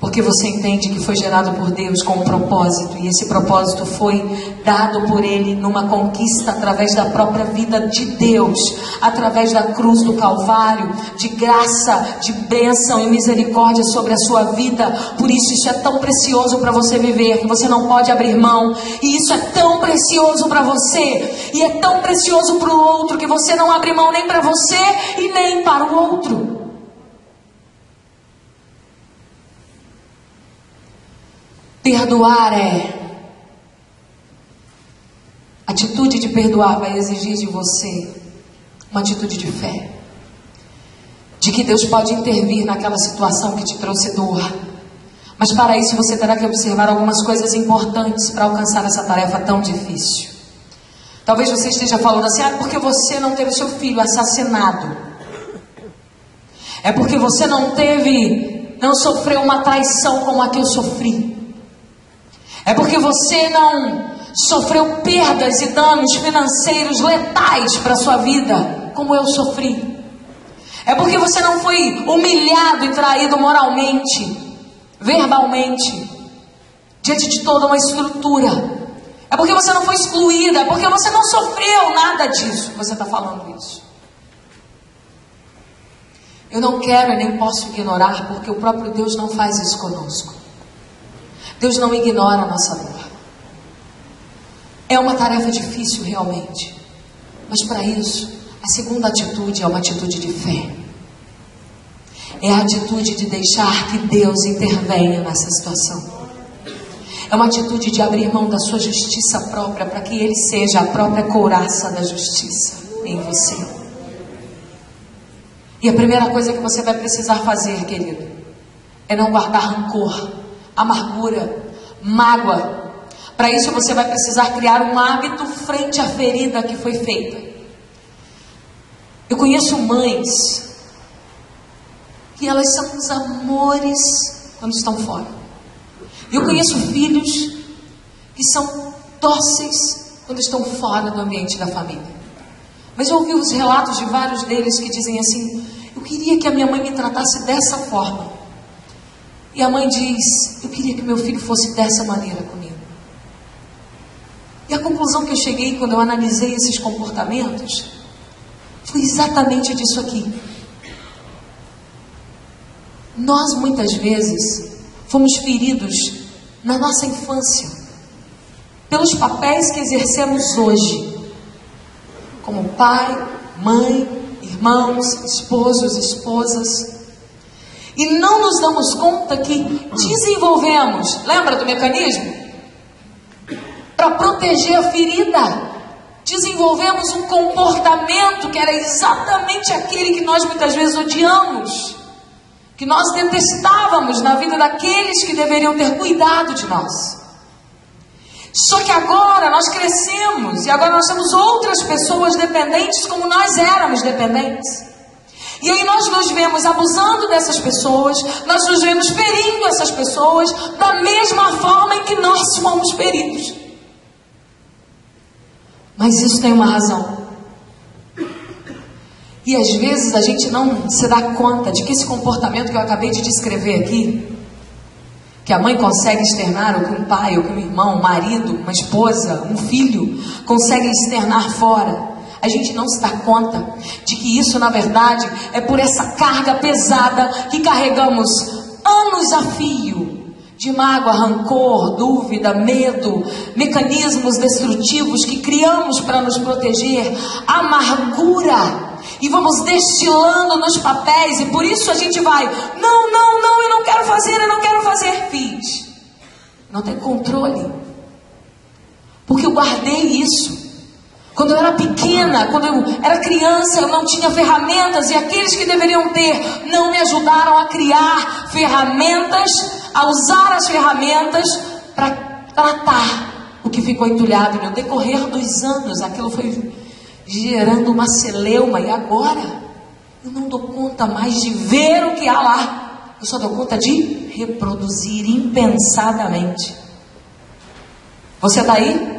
Porque você entende que foi gerado por Deus com um propósito, e esse propósito foi dado por Ele numa conquista através da própria vida de Deus, através da cruz do Calvário, de graça, de bênção e misericórdia sobre a sua vida. Por isso é tão precioso para você viver, que você não pode abrir mão, e isso é tão precioso para você, e é tão precioso para o outro, que você não abre mão nem para você e nem para o outro. Perdoar a atitude de perdoar vai exigir de você uma atitude de fé, de que Deus pode intervir naquela situação que te trouxe dor. Mas para isso você terá que observar algumas coisas importantes para alcançar essa tarefa tão difícil. Talvez você esteja falando assim: porque você não teve seu filho assassinado, é porque você não sofreu uma traição como a que eu sofri, é porque você não sofreu perdas e danos financeiros letais para a sua vida, como eu sofri. É porque você não foi humilhado e traído moralmente, verbalmente, diante de toda uma estrutura. É porque você não foi excluída, é porque você não sofreu nada disso. Você está falando isso. Eu não quero e nem posso ignorar, porque o próprio Deus não faz isso conosco. Deus não ignora a nossa dor. É uma tarefa difícil realmente, mas para isso, a segunda atitude é uma atitude de fé. É a atitude de deixar que Deus intervenha nessa situação. É uma atitude de abrir mão da sua justiça própria, para que Ele seja a própria couraça da justiça em você. E a primeira coisa que você vai precisar fazer, querido, é não guardar rancor, amargura, mágoa. Para isso você vai precisar criar um hábito frente à ferida que foi feita. Eu conheço mães que elas são os amores quando estão fora. Eu conheço filhos que são dóceis quando estão fora do ambiente da família. Mas eu ouvi os relatos de vários deles que dizem assim: eu queria que a minha mãe me tratasse dessa forma. E a mãe diz: eu queria que meu filho fosse dessa maneira comigo. E a conclusão que eu cheguei quando eu analisei esses comportamentos foi exatamente disso aqui. Nós muitas vezes fomos feridos na nossa infância pelos papéis que exercemos hoje, como pai, mãe, irmãos, esposos, esposas, e não nos damos conta que desenvolvemos, lembra do mecanismo? Para proteger a ferida, desenvolvemos um comportamento que era exatamente aquele que nós muitas vezes odiamos, que nós detestávamos na vida daqueles que deveriam ter cuidado de nós. Só que agora nós crescemos e agora nós temos outras pessoas dependentes como nós éramos dependentes. E aí nós nos vemos abusando dessas pessoas, nós nos vemos ferindo essas pessoas da mesma forma em que nós fomos feridos. Mas isso tem uma razão. E às vezes a gente não se dá conta de que esse comportamento que eu acabei de descrever aqui, que a mãe consegue externar, ou que um pai, ou que um irmão, um marido, uma esposa, um filho, consegue externar fora, a gente não se dá conta de que isso, na verdade, é por essa carga pesada que carregamos anos a fio, de mágoa, rancor, dúvida, medo, mecanismos destrutivos que criamos para nos proteger, amargura, e vamos destilando nos papéis, e por isso a gente vai: não, eu não quero fazer, fiz. Não tem controle, porque eu guardei isso. Quando eu era pequena, quando eu era criança, eu não tinha ferramentas, e aqueles que deveriam ter não me ajudaram a criar ferramentas, a usar as ferramentas para tratar o que ficou entulhado. No decorrer dos anos, aquilo foi gerando uma celeuma, e agora eu não dou conta mais de ver o que há lá, eu só dou conta de reproduzir impensadamente. Você está aí?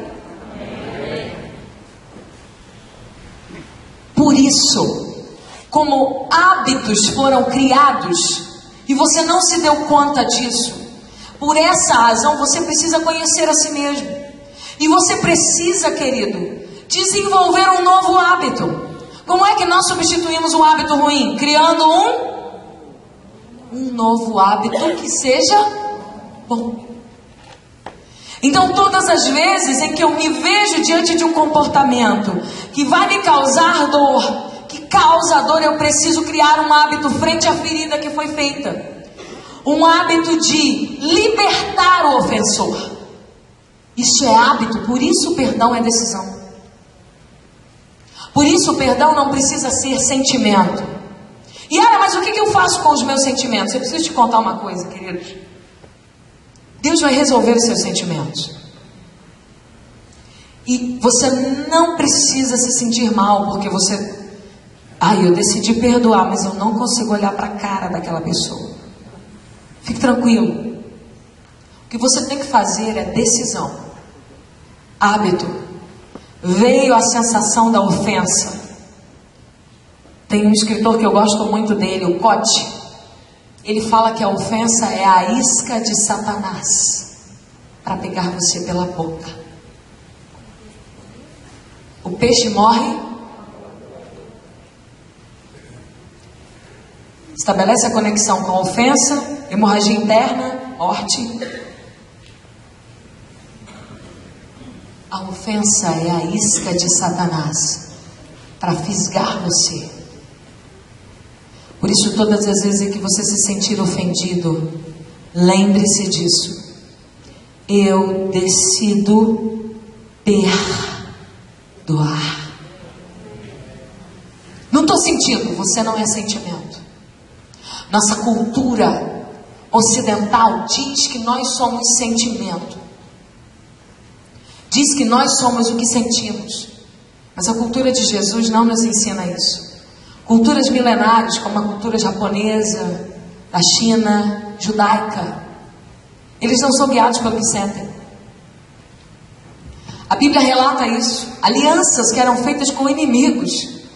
Por isso, como hábitos foram criados, e você não se deu conta disso, por essa razão você precisa conhecer a si mesmo. E você precisa, querido, desenvolver um novo hábito. Como é que nós substituímos um hábito ruim? Criando um novo hábito que seja bom. Então, todas as vezes em que eu me vejo diante de um comportamento que vai me causar dor, que causa dor, eu preciso criar um hábito frente à ferida que foi feita. Um hábito de libertar o ofensor. Isso é hábito, por isso o perdão é decisão. Por isso o perdão não precisa ser sentimento. E mas o que eu faço com os meus sentimentos? Eu preciso te contar uma coisa, queridos. Deus vai resolver os seus sentimentos. E você não precisa se sentir mal, porque você... eu decidi perdoar, mas eu não consigo olhar para a cara daquela pessoa. Fique tranquilo. O que você tem que fazer é decisão. Hábito. Veio a sensação da ofensa. Tem um escritor que eu gosto muito dele, o Cote. Ele fala que a ofensa é a isca de Satanás para pegar você pela boca. O peixe morre, estabelece a conexão com a ofensa, hemorragia interna, morte. A ofensa é a isca de Satanás para fisgar você. Por isso, todas as vezes em que você se sentir ofendido, lembre-se disso. Eu decido perdoar. Não estou sentindo, você não é sentimento. Nossa cultura ocidental diz que nós somos sentimento. Diz que nós somos o que sentimos. Mas a cultura de Jesus não nos ensina isso. Culturas milenares, como a cultura japonesa, da China, judaica, eles não são guiados pelo que sentem. A Bíblia relata isso. Alianças que eram feitas com inimigos,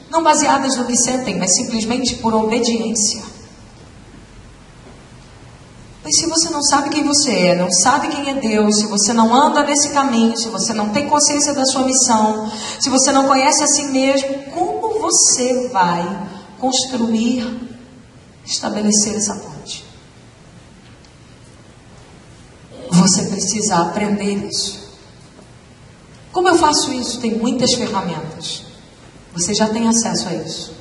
não baseadas no que sentem, mas simplesmente por obediência. Mas se você não sabe quem você é, não sabe quem é Deus, se você não anda nesse caminho, se você não tem consciência da sua missão, se você não conhece a si mesmo, como você vai construir, estabelecer essa ponte? Você precisa aprender isso. Como eu faço isso? Tem muitas ferramentas. Você já tem acesso a isso.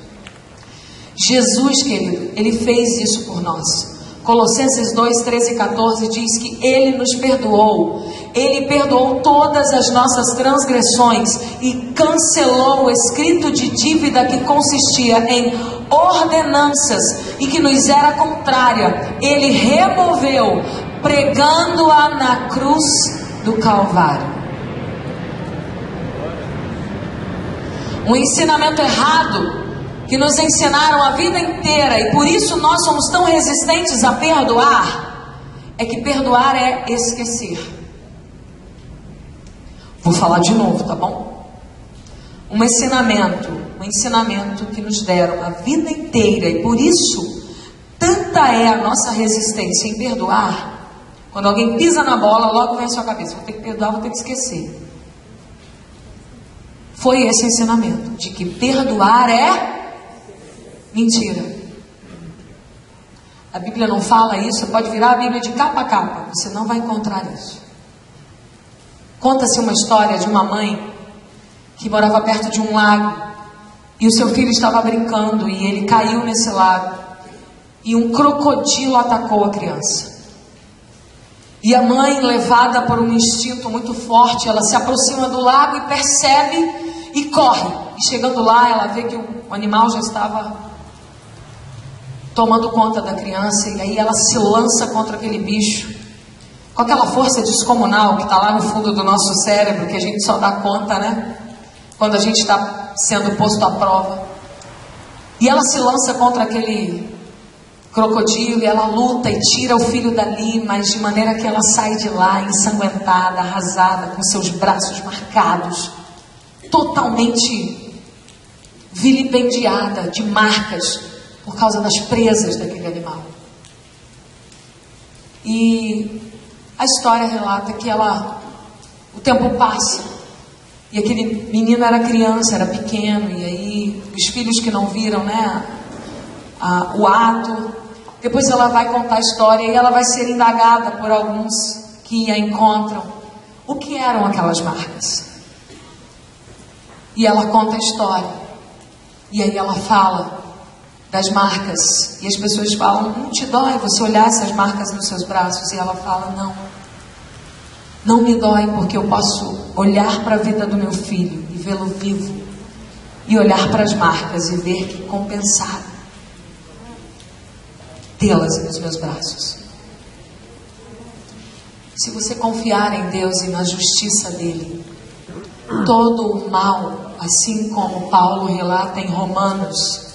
Jesus, querido, Ele fez isso por nós. Colossenses 2, 13 e 14 diz que Ele nos perdoou. Ele perdoou todas as nossas transgressões e cancelou o escrito de dívida que consistia em ordenanças e que nos era contrária. Ele removeu, pregando-a na cruz do Calvário. Um ensinamento errado que nos ensinaram a vida inteira, e por isso nós somos tão resistentes a perdoar, é que perdoar é esquecer. Vou falar de novo, tá bom? Um ensinamento que nos deram a vida inteira, e por isso tanta é a nossa resistência em perdoar. Quando alguém pisa na bola, logo vem a sua cabeça: vou ter que perdoar, vou ter que esquecer. Foi esse ensinamento de que perdoar é mentira. A Bíblia não fala isso. Você pode virar a Bíblia de capa a capa, você não vai encontrar isso. Conta-se uma história de uma mãe que morava perto de um lago e o seu filho estava brincando e ele caiu nesse lago e um crocodilo atacou a criança. E a mãe, levada por um instinto muito forte, ela se aproxima do lago e percebe e corre. E chegando lá, ela vê que o animal já estava tomando conta da criança, e aí ela se lança contra aquele bicho, com aquela força descomunal que está lá no fundo do nosso cérebro, que a gente só dá conta, né? Quando a gente está sendo posto à prova. E ela se lança contra aquele crocodilo, e ela luta e tira o filho dali, mas de maneira que ela sai de lá ensanguentada, arrasada, com seus braços marcados, totalmente vilipendiada de marcas, por causa das presas daquele animal. E a história relata que o tempo passa, e aquele menino era criança, era pequeno, e aí os filhos que não viram, né, o ato, depois ela vai contar a história e ela vai ser indagada por alguns que a encontram. O que eram aquelas marcas? E ela conta a história, e aí ela fala das marcas, e as pessoas falam: não te dói você olhar essas marcas nos seus braços? E ela fala: não me dói, porque eu posso olhar para a vida do meu filho e vê-lo vivo, e olhar para as marcas e ver que compensaram tê-las nos meus braços. Se você confiar em Deus e na justiça dele, todo o mal, assim como Paulo relata em Romanos,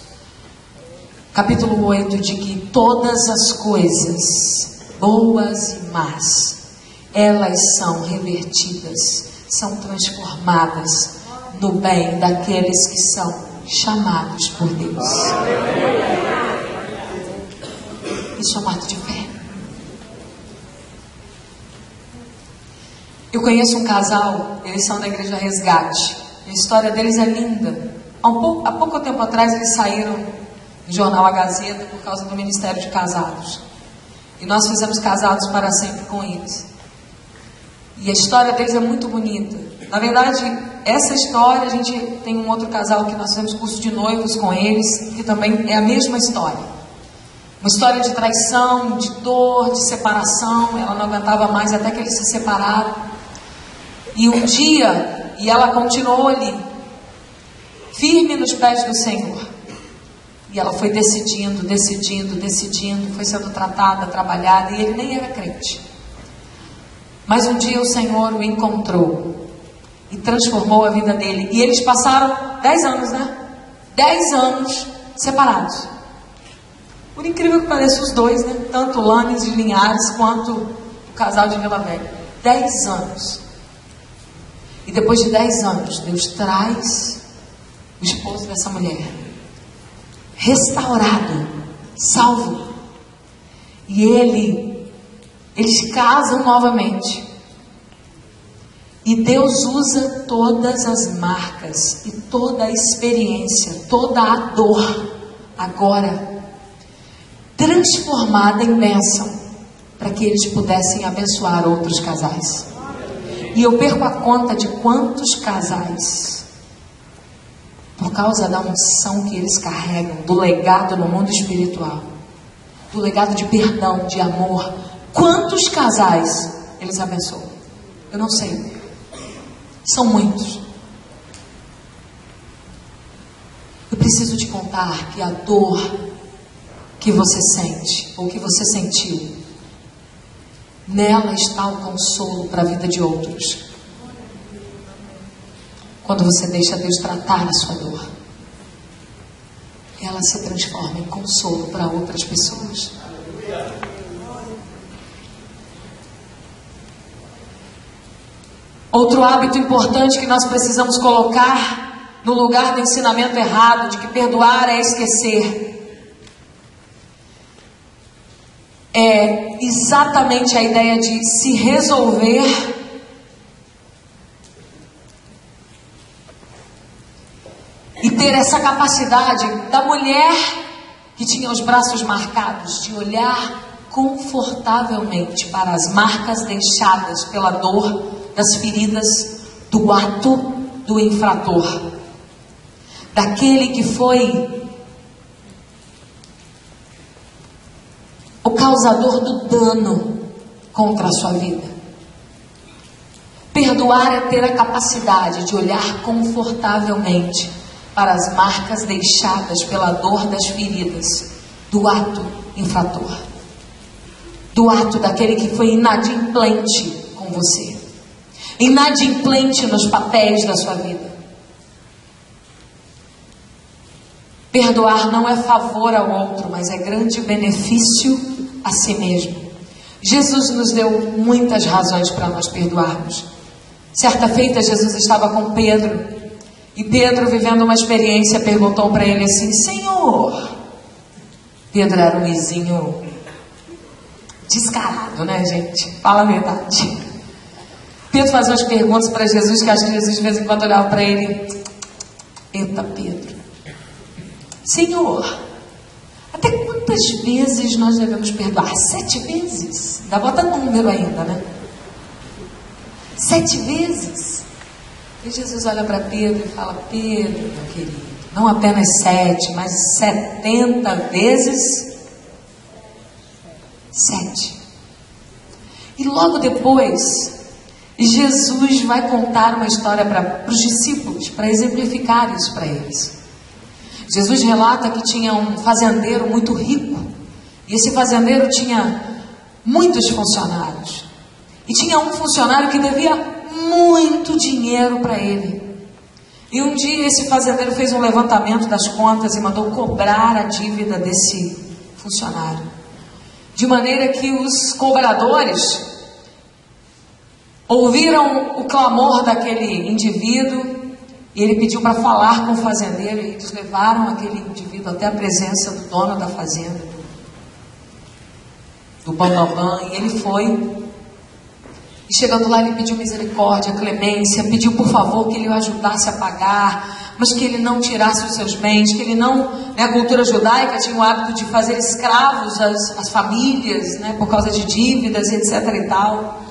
capítulo 8, de que todas as coisas, boas e más, elas são revertidas, são transformadas no bem daqueles que são chamados por Deus. Isso é um ato de fé. Eu conheço um casal, eles são da Igreja Resgate. A história deles é linda. Há pouco tempo atrás eles saíram no jornal A Gazeta por causa do Ministério de Casados. E nós fizemos Casados para Sempre com eles. E a história deles é muito bonita. Na verdade, essa história, a gente tem um outro casal que nós fizemos curso de noivos com eles, que também é a mesma história. Uma história de traição, de dor, de separação. Ela não aguentava mais até que eles se separaram. E um dia, e ela continuou ali, firme nos pés do Senhor. E ela foi decidindo, foi sendo tratada, trabalhada, e ele nem era crente. Mas um dia o Senhor o encontrou e transformou a vida dele. E eles passaram 10 anos, né? 10 anos separados. Por incrível que pareça, os dois, né? Tanto Lanes de Linhares quanto o casal de Vila Velha. 10 anos. E depois de 10 anos, Deus traz o esposo dessa mulher, restaurado, salvo. E eles casam novamente. E Deus usa todas as marcas e toda a experiência, toda a dor, agora transformada em bênção, para que eles pudessem abençoar outros casais. E eu perco a conta de quantos casais, por causa da unção que eles carregam, do legado no mundo espiritual, do legado de perdão, de amor, quantos casais eles abençoam? Eu não sei. São muitos. Eu preciso te contar que a dor que você sente, ou que você sentiu, nela está o consolo para a vida de outros. Quando você deixa Deus tratar a sua dor, ela se transforma em consolo para outras pessoas. Outro hábito importante que nós precisamos colocar no lugar do ensinamento errado, de que perdoar é esquecer, é exatamente a ideia de se resolver e ter essa capacidade da mulher que tinha os braços marcados, de olhar confortavelmente para as marcas deixadas pela dor das feridas do ato do infrator, daquele que foi o causador do dano contra a sua vida. Perdoar é ter a capacidade de olhar confortavelmente para as marcas deixadas pela dor das feridas do ato infrator, do ato daquele que foi inadimplente com você, inadimplente nos papéis da sua vida. Perdoar não é favor ao outro, mas é grande benefício a si mesmo. Jesus nos deu muitas razões para nós perdoarmos. Certa feita, Jesus estava com Pedro, e Pedro, vivendo uma experiência, perguntou para ele assim: Senhor, Pedro era um izinho Descarado, né, gente? Fala a verdade. Pedro fazia umas perguntas para Jesus, que acho que Jesus de vez em quando olhava para ele. Eita, Pedro. Senhor, até quantas vezes nós devemos perdoar? 7 vezes? Ainda bota número ainda, né? 7 vezes? E Jesus olha para Pedro e fala: Pedro, meu querido, não apenas 7, mas 70 vezes 7. E logo depois, Jesus vai contar uma história para os discípulos, para exemplificar isso para eles. Jesus relata que tinha um fazendeiro muito rico, e esse fazendeiro tinha muitos funcionários, e tinha um funcionário que devia muito dinheiro para ele. E um dia esse fazendeiro fez um levantamento das contas e mandou cobrar a dívida desse funcionário, de maneira que os cobradores ouviram o clamor daquele indivíduo, e ele pediu para falar com o fazendeiro, e eles levaram aquele indivíduo até a presença do dono da fazenda, do Bambambam, e ele foi. E chegando lá, ele pediu misericórdia, clemência, pediu por favor que ele o ajudasse a pagar, mas que ele não tirasse os seus bens, que ele não, né, a cultura judaica tinha o hábito de fazer escravos as famílias, né, por causa de dívidas, etc. e tal.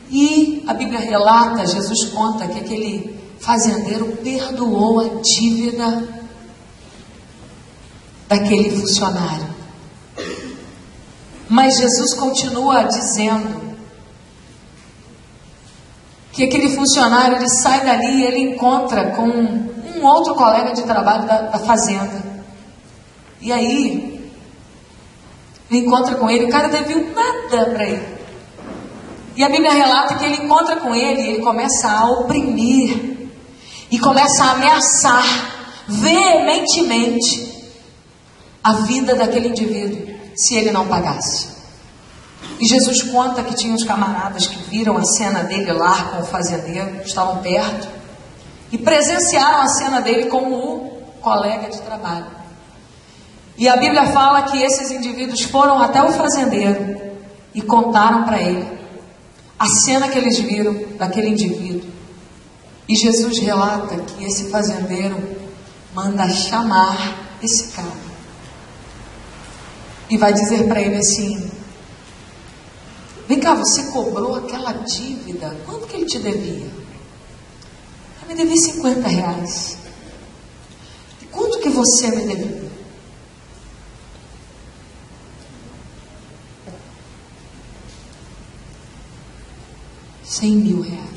E a Bíblia relata, Jesus conta que aquele fazendeiro perdoou a dívida daquele funcionário. Mas Jesus continua dizendo que aquele funcionário, ele sai dali e ele encontra com um outro colega de trabalho da fazenda. E aí, ele encontra com ele, o cara não deviu nada para ele. E a Bíblia relata que ele encontra com ele e ele começa a oprimir e começa a ameaçar veementemente a vida daquele indivíduo, se ele não pagasse. E Jesus conta que tinha uns camaradas que viram a cena dele lá com o fazendeiro, estavam perto, e presenciaram a cena dele como o colega de trabalho. E a Bíblia fala que esses indivíduos foram até o fazendeiro e contaram para ele a cena que eles viram daquele indivíduo. E Jesus relata que esse fazendeiro manda chamar esse cara e vai dizer para ele assim: vem cá, você cobrou aquela dívida, quanto que ele te devia? Eu me devia R$50. E quanto que você me devia? R$100.000.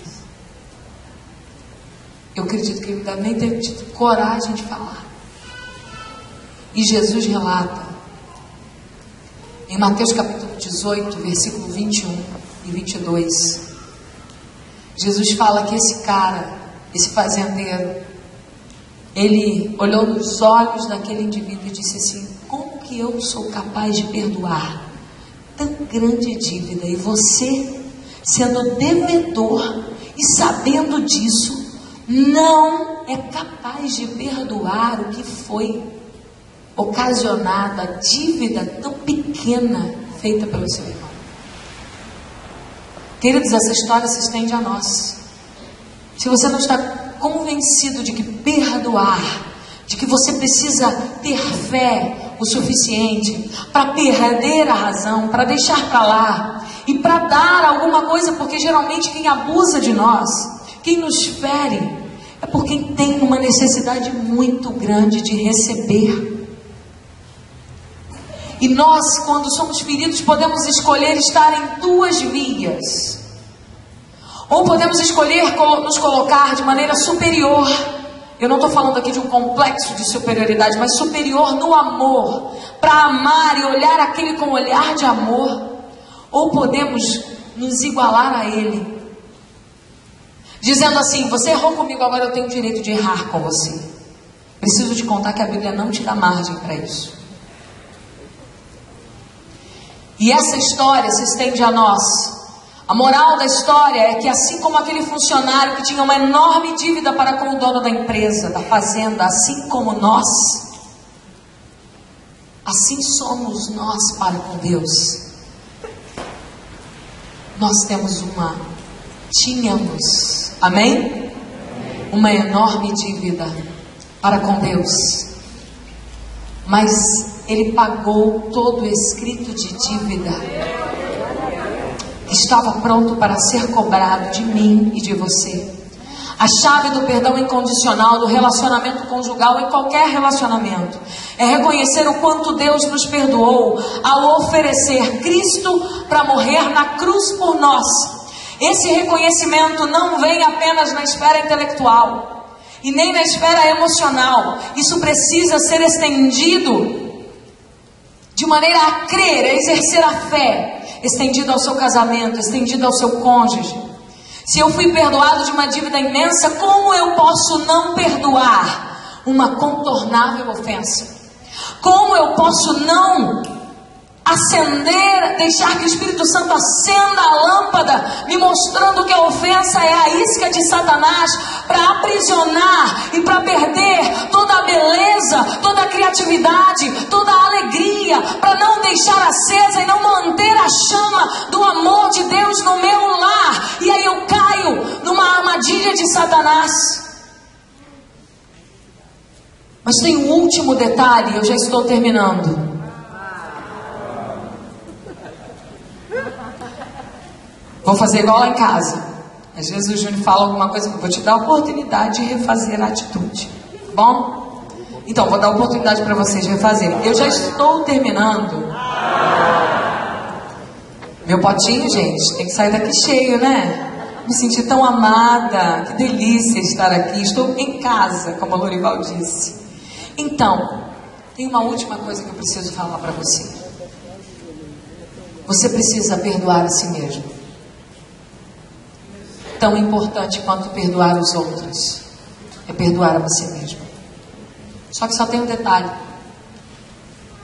Eu acredito que ele ainda nem teve tido coragem de falar. E Jesus relata em Mateus capítulo 18, versículo 21 e 22. Jesus fala que esse cara, esse fazendeiro, ele olhou nos olhos daquele indivíduo e disse assim: como que eu sou capaz de perdoar tão grande dívida? E você, sendo devedor e sabendo disso, não é capaz de perdoar o que foi ocasionado, a dívida tão pequena feita pelo seu irmão. Queridos, essa história se estende a nós. Se você não está convencido de que perdoar, de que você precisa ter fé o suficiente para perder a razão, para deixar para lá e para dar alguma coisa, porque geralmente quem abusa de nós, quem nos fere, é por quem tem uma necessidade muito grande de receber. E nós, quando somos feridos, podemos escolher estar em 2 vias. Ou podemos escolher nos colocar de maneira superior. Eu não estou falando aqui de um complexo de superioridade, mas superior no amor, para amar e olhar aquele com olhar de amor. Ou podemos nos igualar a ele, dizendo assim: você errou comigo, agora eu tenho o direito de errar com você. Preciso te contar que a Bíblia não te dá margem para isso. E essa história se estende a nós. A moral da história é que, assim como aquele funcionário que tinha uma enorme dívida para com o dono da empresa, da fazenda, assim como nós, assim somos nós para com Deus. tínhamos, amém? Uma enorme dívida para com Deus, mas Ele pagou todo o escrito de dívida que estava pronto para ser cobrado de mim e de você. A chave do perdão incondicional, do relacionamento conjugal, em qualquer relacionamento, é reconhecer o quanto Deus nos perdoou ao oferecer Cristo para morrer na cruz por nós. Esse reconhecimento não vem apenas na esfera intelectual e nem na esfera emocional. Isso precisa ser estendido de maneira a crer, a exercer a fé, estendido ao seu casamento, estendido ao seu cônjuge. Se eu fui perdoado de uma dívida imensa, como eu posso não perdoar uma contornável ofensa? Como eu posso não deixar que o Espírito Santo acenda a lâmpada, me mostrando que a ofensa é a isca de Satanás para aprisionar e para perder toda a beleza, toda a criatividade, toda a alegria, para não deixar acesa e não manter a chama do amor de Deus no meu lar. E aí eu caio numa armadilha de Satanás. Mas tem um último detalhe, eu já estou terminando. Vou fazer igual lá em casa. Às vezes o Júnior fala alguma coisa, vou te dar a oportunidade de refazer a atitude. Tá bom? Então, vou dar a oportunidade para vocês refazerem. Eu já estou terminando. Meu potinho, gente, tem que sair daqui cheio, né? Me senti tão amada. Que delícia estar aqui. Estou em casa, como a Lorival disse. Então, tem uma última coisa que eu preciso falar para você. Você precisa perdoar a si mesmo. Tão importante quanto perdoar os outros é perdoar a você mesmo. Só que só tem um detalhe.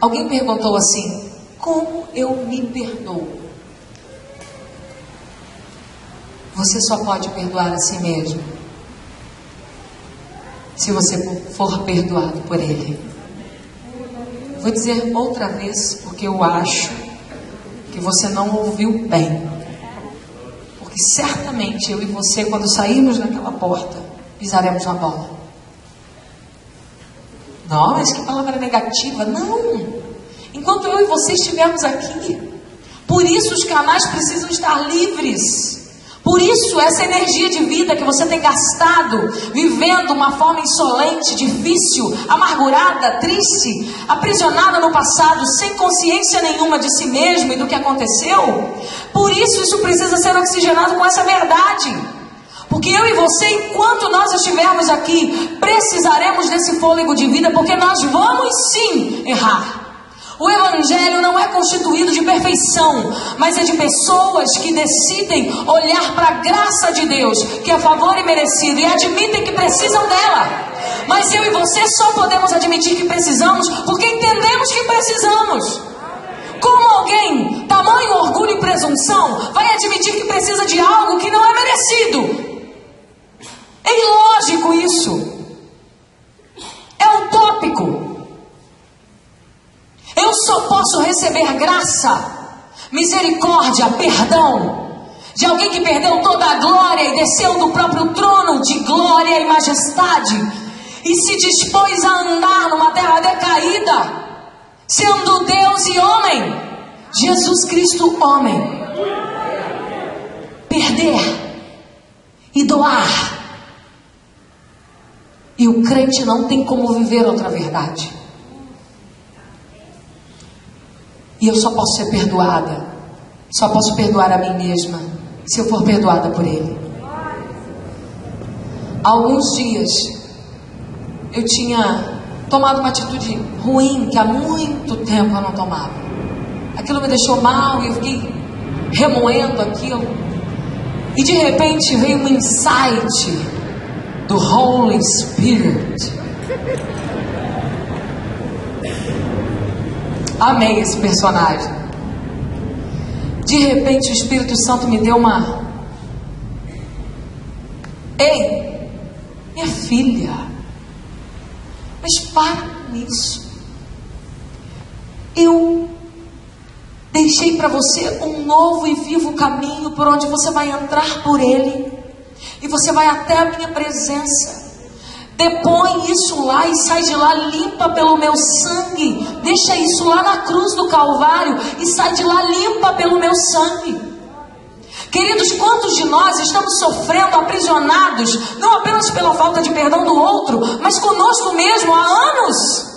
Alguém perguntou assim: como eu me perdoo? Você só pode perdoar a si mesmo se você for perdoado por Ele. Vou dizer outra vez, porque eu acho que você não ouviu bem. Porque certamente eu e você, quando sairmos daquela porta, pisaremos na bola. Não, mas que palavra negativa. Não. Enquanto eu e você estivermos aqui, por isso os canais precisam estar livres. Por isso essa energia de vida que você tem gastado, vivendo uma forma insolente, difícil, amargurada, triste, aprisionada no passado, sem consciência nenhuma de si mesmo e do que aconteceu, por isso precisa ser oxigenado com essa verdade. Porque eu e você, enquanto nós estivermos aqui, precisaremos desse fôlego de vida, porque nós vamos sim errar. O Evangelho não é constituído de perfeição, mas é de pessoas que decidem olhar para a graça de Deus, que é favor e merecido, e admitem que precisam dela. Mas eu e você só podemos admitir que precisamos porque entendemos que precisamos. Como alguém, tamanho orgulho e presunção, vai admitir que precisa de algo que não é merecido? É ilógico isso. É utópico. Eu só posso receber graça, misericórdia, perdão de alguém que perdeu toda a glória e desceu do próprio trono de glória e majestade e se dispôs a andar numa terra decaída, sendo Deus e homem, Jesus Cristo homem. Perder e doar. E o crente não tem como viver outra verdade. E eu só posso ser perdoada, só posso perdoar a mim mesma se eu for perdoada por Ele. Há alguns dias eu tinha tomado uma atitude ruim que há muito tempo eu não tomava. Aquilo me deixou mal e eu fiquei remoendo aquilo. E de repente veio um insight do Holy Spirit. Amei esse personagem. De repente o Espírito Santo me deu uma: ei, minha filha, mas para com isso. Eu dei Deixei para você um novo e vivo caminho por onde você vai entrar por ele. E você vai até a minha presença. Depõe isso lá e sai de lá limpa pelo meu sangue. Deixa isso lá na cruz do Calvário e sai de lá limpa pelo meu sangue. Queridos, quantos de nós estamos sofrendo, aprisionados, não apenas pela falta de perdão do outro, mas conosco mesmo há anos?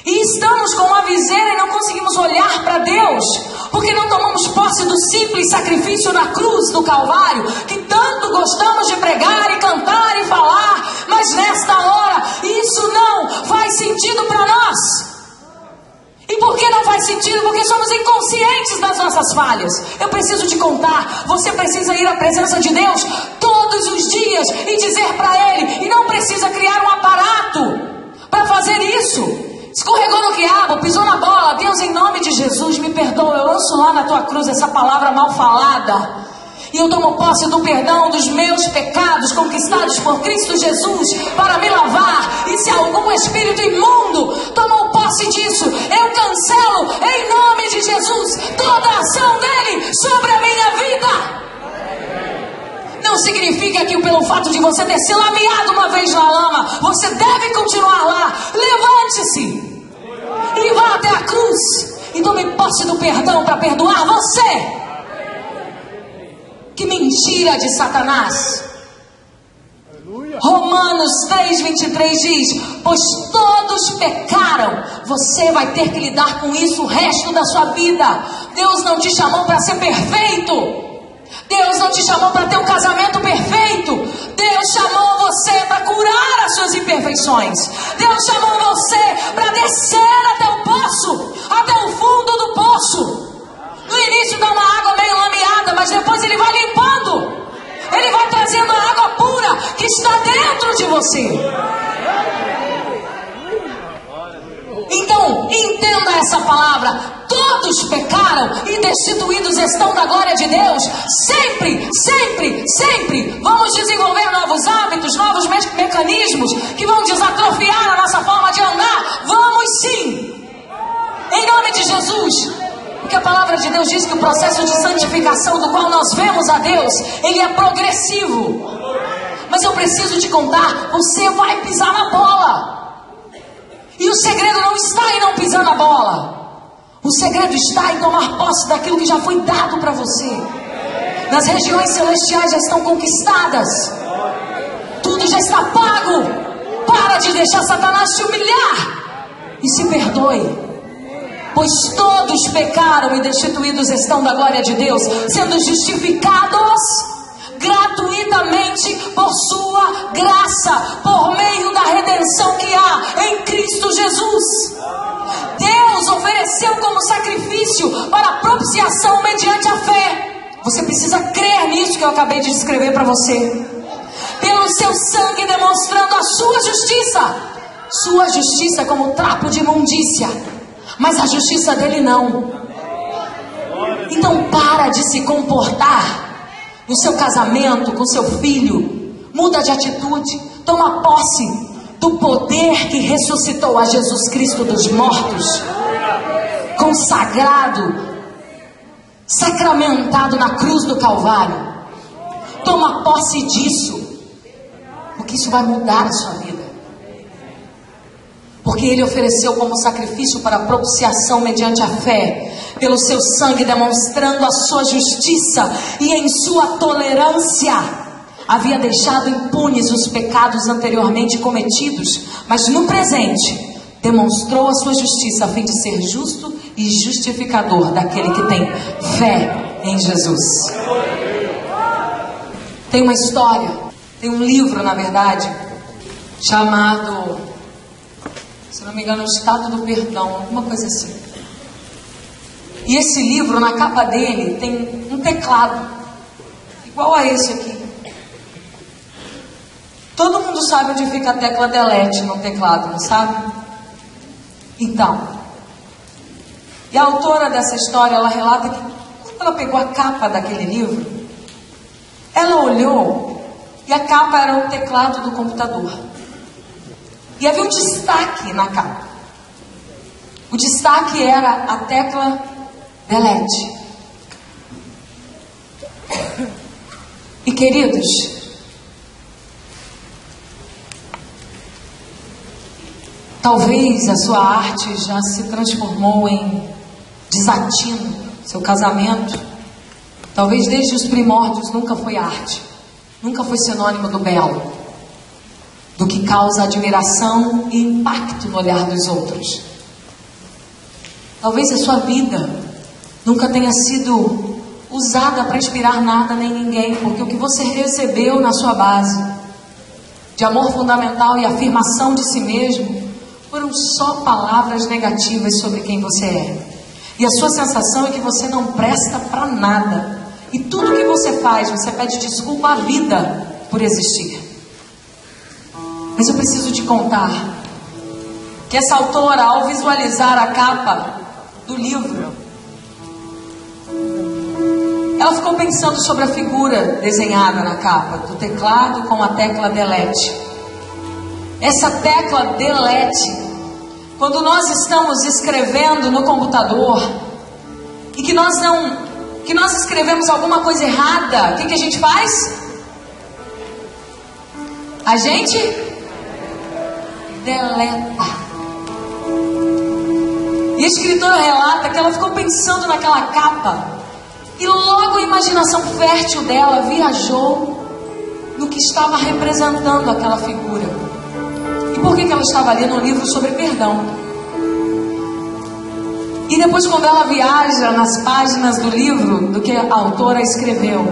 E estamos com uma viseira e não conseguimos olhar para Deus, porque não tomamos posse do simples sacrifício na cruz do Calvário, que tanto gostamos de pregar e cantar e falar, mas nesta hora isso não faz sentido para nós. E por que não faz sentido? Porque somos inconscientes das nossas falhas. Eu preciso te contar, você precisa ir à presença de Deus todos os dias e dizer para Ele, e não precisa criar um aparato para fazer isso. Escorregou no quiabo, pisou na bola. Deus, em nome de Jesus, me perdoa. Eu lanço lá na tua cruz essa palavra mal falada. E eu tomo posse do perdão dos meus pecados conquistados por Cristo Jesus para me lavar. E se algum espírito imundo tomou posse disso, eu cancelo em nome de Jesus toda a ação dele sobre a minha vida. Não significa que pelo fato de você ter se lameado uma vez na lama, você deve continuar lá. Levante-se e vá até a cruz e tome posse do perdão para perdoar você. Que mentira de Satanás. Romanos 3:23 diz: pois todos pecaram. Você vai ter que lidar com isso o resto da sua vida. Deus não te chamou para ser perfeito. Deus não te chamou para ter um casamento perfeito. Deus chamou você para curar as suas imperfeições. Deus chamou você para descer até o poço, até o fundo do poço. No início dá uma água meio lameada, mas depois Ele vai limpando. Ele vai trazendo a água pura que está dentro de você. Então, entenda essa palavra. Todos pecaram e destituídos estão da glória de Deus. Sempre, sempre, sempre vamos desenvolver novos hábitos, novos mecanismos que vão desatrofiar a nossa forma de andar. Vamos sim, em nome de Jesus. Porque a palavra de Deus diz que o processo de santificação do qual nós vemos a Deus, ele é progressivo. Mas eu preciso te contar, você vai pisar na bola. E o segredo não está em não pisar na bola. O segredo está em tomar posse daquilo que já foi dado para você. Nas regiões celestiais já estão conquistadas. Tudo já está pago. Para de deixar Satanás te humilhar. E se perdoe. Pois todos pecaram e destituídos estão da glória de Deus, sendo justificados gratuitamente por sua graça, por meio da redenção que há em Cristo Jesus. Deus ofereceu como sacrifício para propiciação mediante a fé. Você precisa crer nisso que eu acabei de descrever para você. Pelo seu sangue demonstrando a sua justiça. Sua justiça como trapo de imundícia, mas a justiça dele não. Então para de se comportar no seu casamento, com seu filho. Muda de atitude. Toma posse do poder que ressuscitou a Jesus Cristo dos mortos, consagrado, sacramentado na cruz do Calvário. Toma posse disso, porque isso vai mudar a sua vida. Porque Ele ofereceu como sacrifício para propiciação mediante a fé, pelo seu sangue demonstrando a sua justiça, e em sua tolerância havia deixado impunes os pecados anteriormente cometidos, mas no presente demonstrou a sua justiça a fim de ser justo e justificador daquele que tem fé em Jesus. Tem uma história, tem um livro na verdade, chamado, se não me engano, O Estado do Perdão, alguma coisa assim. E esse livro, na capa dele, tem um teclado, igual a esse aqui. Todo mundo sabe onde fica a tecla delete no teclado, não sabe? Então, e a autora dessa história, ela relata que quando ela pegou a capa daquele livro, ela olhou e a capa era o teclado do computador. E havia um destaque na capa. O destaque era a tecla delete. E queridos, talvez a sua arte já se transformou em desatino, seu casamento. Talvez desde os primórdios nunca foi arte, nunca foi sinônimo do belo, do que causa admiração e impacto no olhar dos outros. Talvez a sua vida nunca tenha sido usada para inspirar nada nem ninguém, porque o que você recebeu na sua base de amor fundamental e afirmação de si mesmo foram só palavras negativas sobre quem você é. E a sua sensação é que você não presta para nada. E tudo que você faz, você pede desculpa à vida por existir. Mas eu preciso te contar que essa autora, ao visualizar a capa do livro, ela ficou pensando sobre a figura desenhada na capa, do teclado com a tecla delete. Essa tecla delete, quando nós estamos escrevendo no computador e que nós escrevemos alguma coisa errada, o que a gente faz? A gente deleta. E a escritora relata que ela ficou pensando naquela capa e logo a imaginação fértil dela viajou no que estava representando aquela figura. E por que ela estava lendo um livro sobre perdão? E depois, quando ela viaja nas páginas do livro, do que a autora escreveu,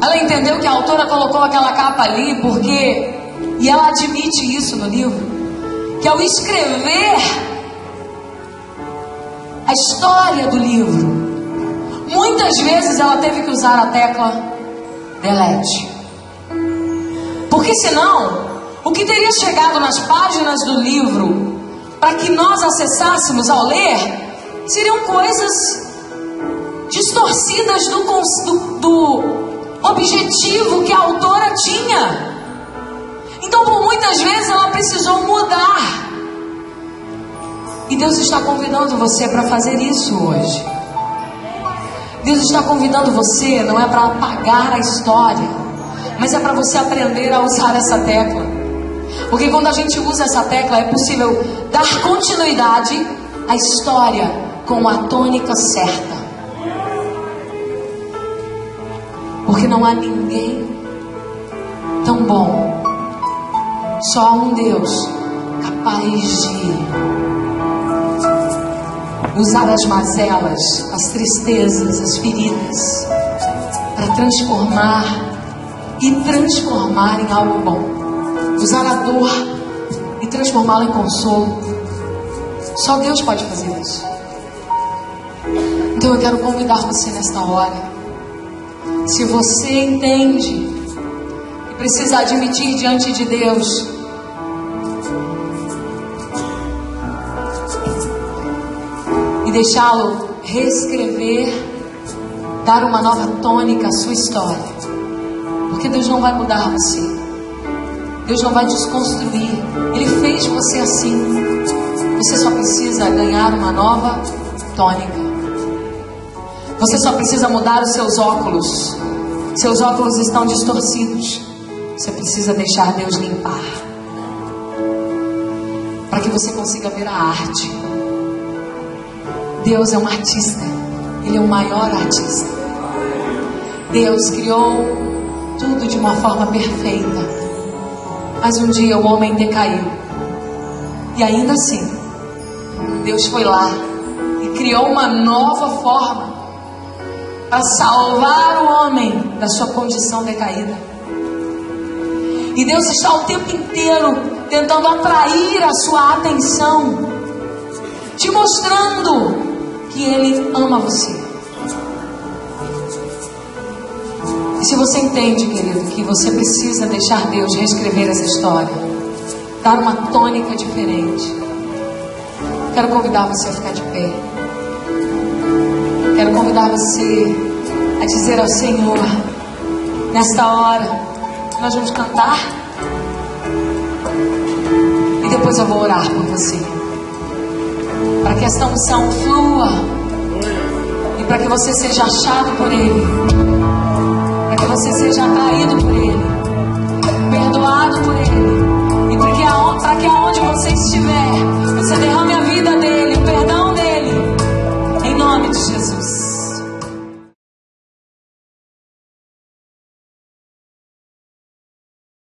ela entendeu que a autora colocou aquela capa ali porque, e ela admite isso no livro, que ao escrever a história do livro, muitas vezes ela teve que usar a tecla delete. Porque senão, o que teria chegado nas páginas do livro para que nós acessássemos ao ler, seriam coisas distorcidas do objetivo que a autora tinha. Então, por muitas vezes, ela precisou mudar. E Deus está convidando você para fazer isso hoje. Deus está convidando você, não é para apagar a história, mas é para você aprender a usar essa tecla. Porque quando a gente usa essa tecla, é possível dar continuidade à história com a tônica certa. Porque não há ninguém tão bom. Só há um Deus capaz de usar as mazelas, as tristezas, as feridas para transformar em algo bom. Usar a dor e transformá-la em consolo. Só Deus pode fazer isso. Então eu quero convidar você nesta hora. Se você entende e precisa admitir diante de Deus e deixá-lo reescrever, dar uma nova tônica à sua história, porque Deus não vai mudar você. Deus não vai desconstruir. Ele fez você assim. Você só precisa ganhar uma nova tônica. Você só precisa mudar os seus óculos. Seus óculos estão distorcidos. Você precisa deixar Deus limpar, para que você consiga ver a arte. Deus é um artista. Ele é o maior artista. Deus criou tudo de uma forma perfeita. Mas um dia o homem decaiu. E ainda assim, Deus foi lá e criou uma nova forma para salvar o homem da sua condição decaída. E Deus está o tempo inteiro tentando atrair a sua atenção, te mostrando que Ele ama você. E se você entende, querido, que você precisa deixar Deus reescrever essa história, dar uma tônica diferente, quero convidar você a ficar de pé. Quero convidar você a dizer ao Senhor, nesta hora, nós vamos cantar e depois eu vou orar por você, para que esta unção flua E para que você seja achado por Ele, para que você seja atraído por Ele, perdoado por Ele, e para que aonde você estiver, você derrame a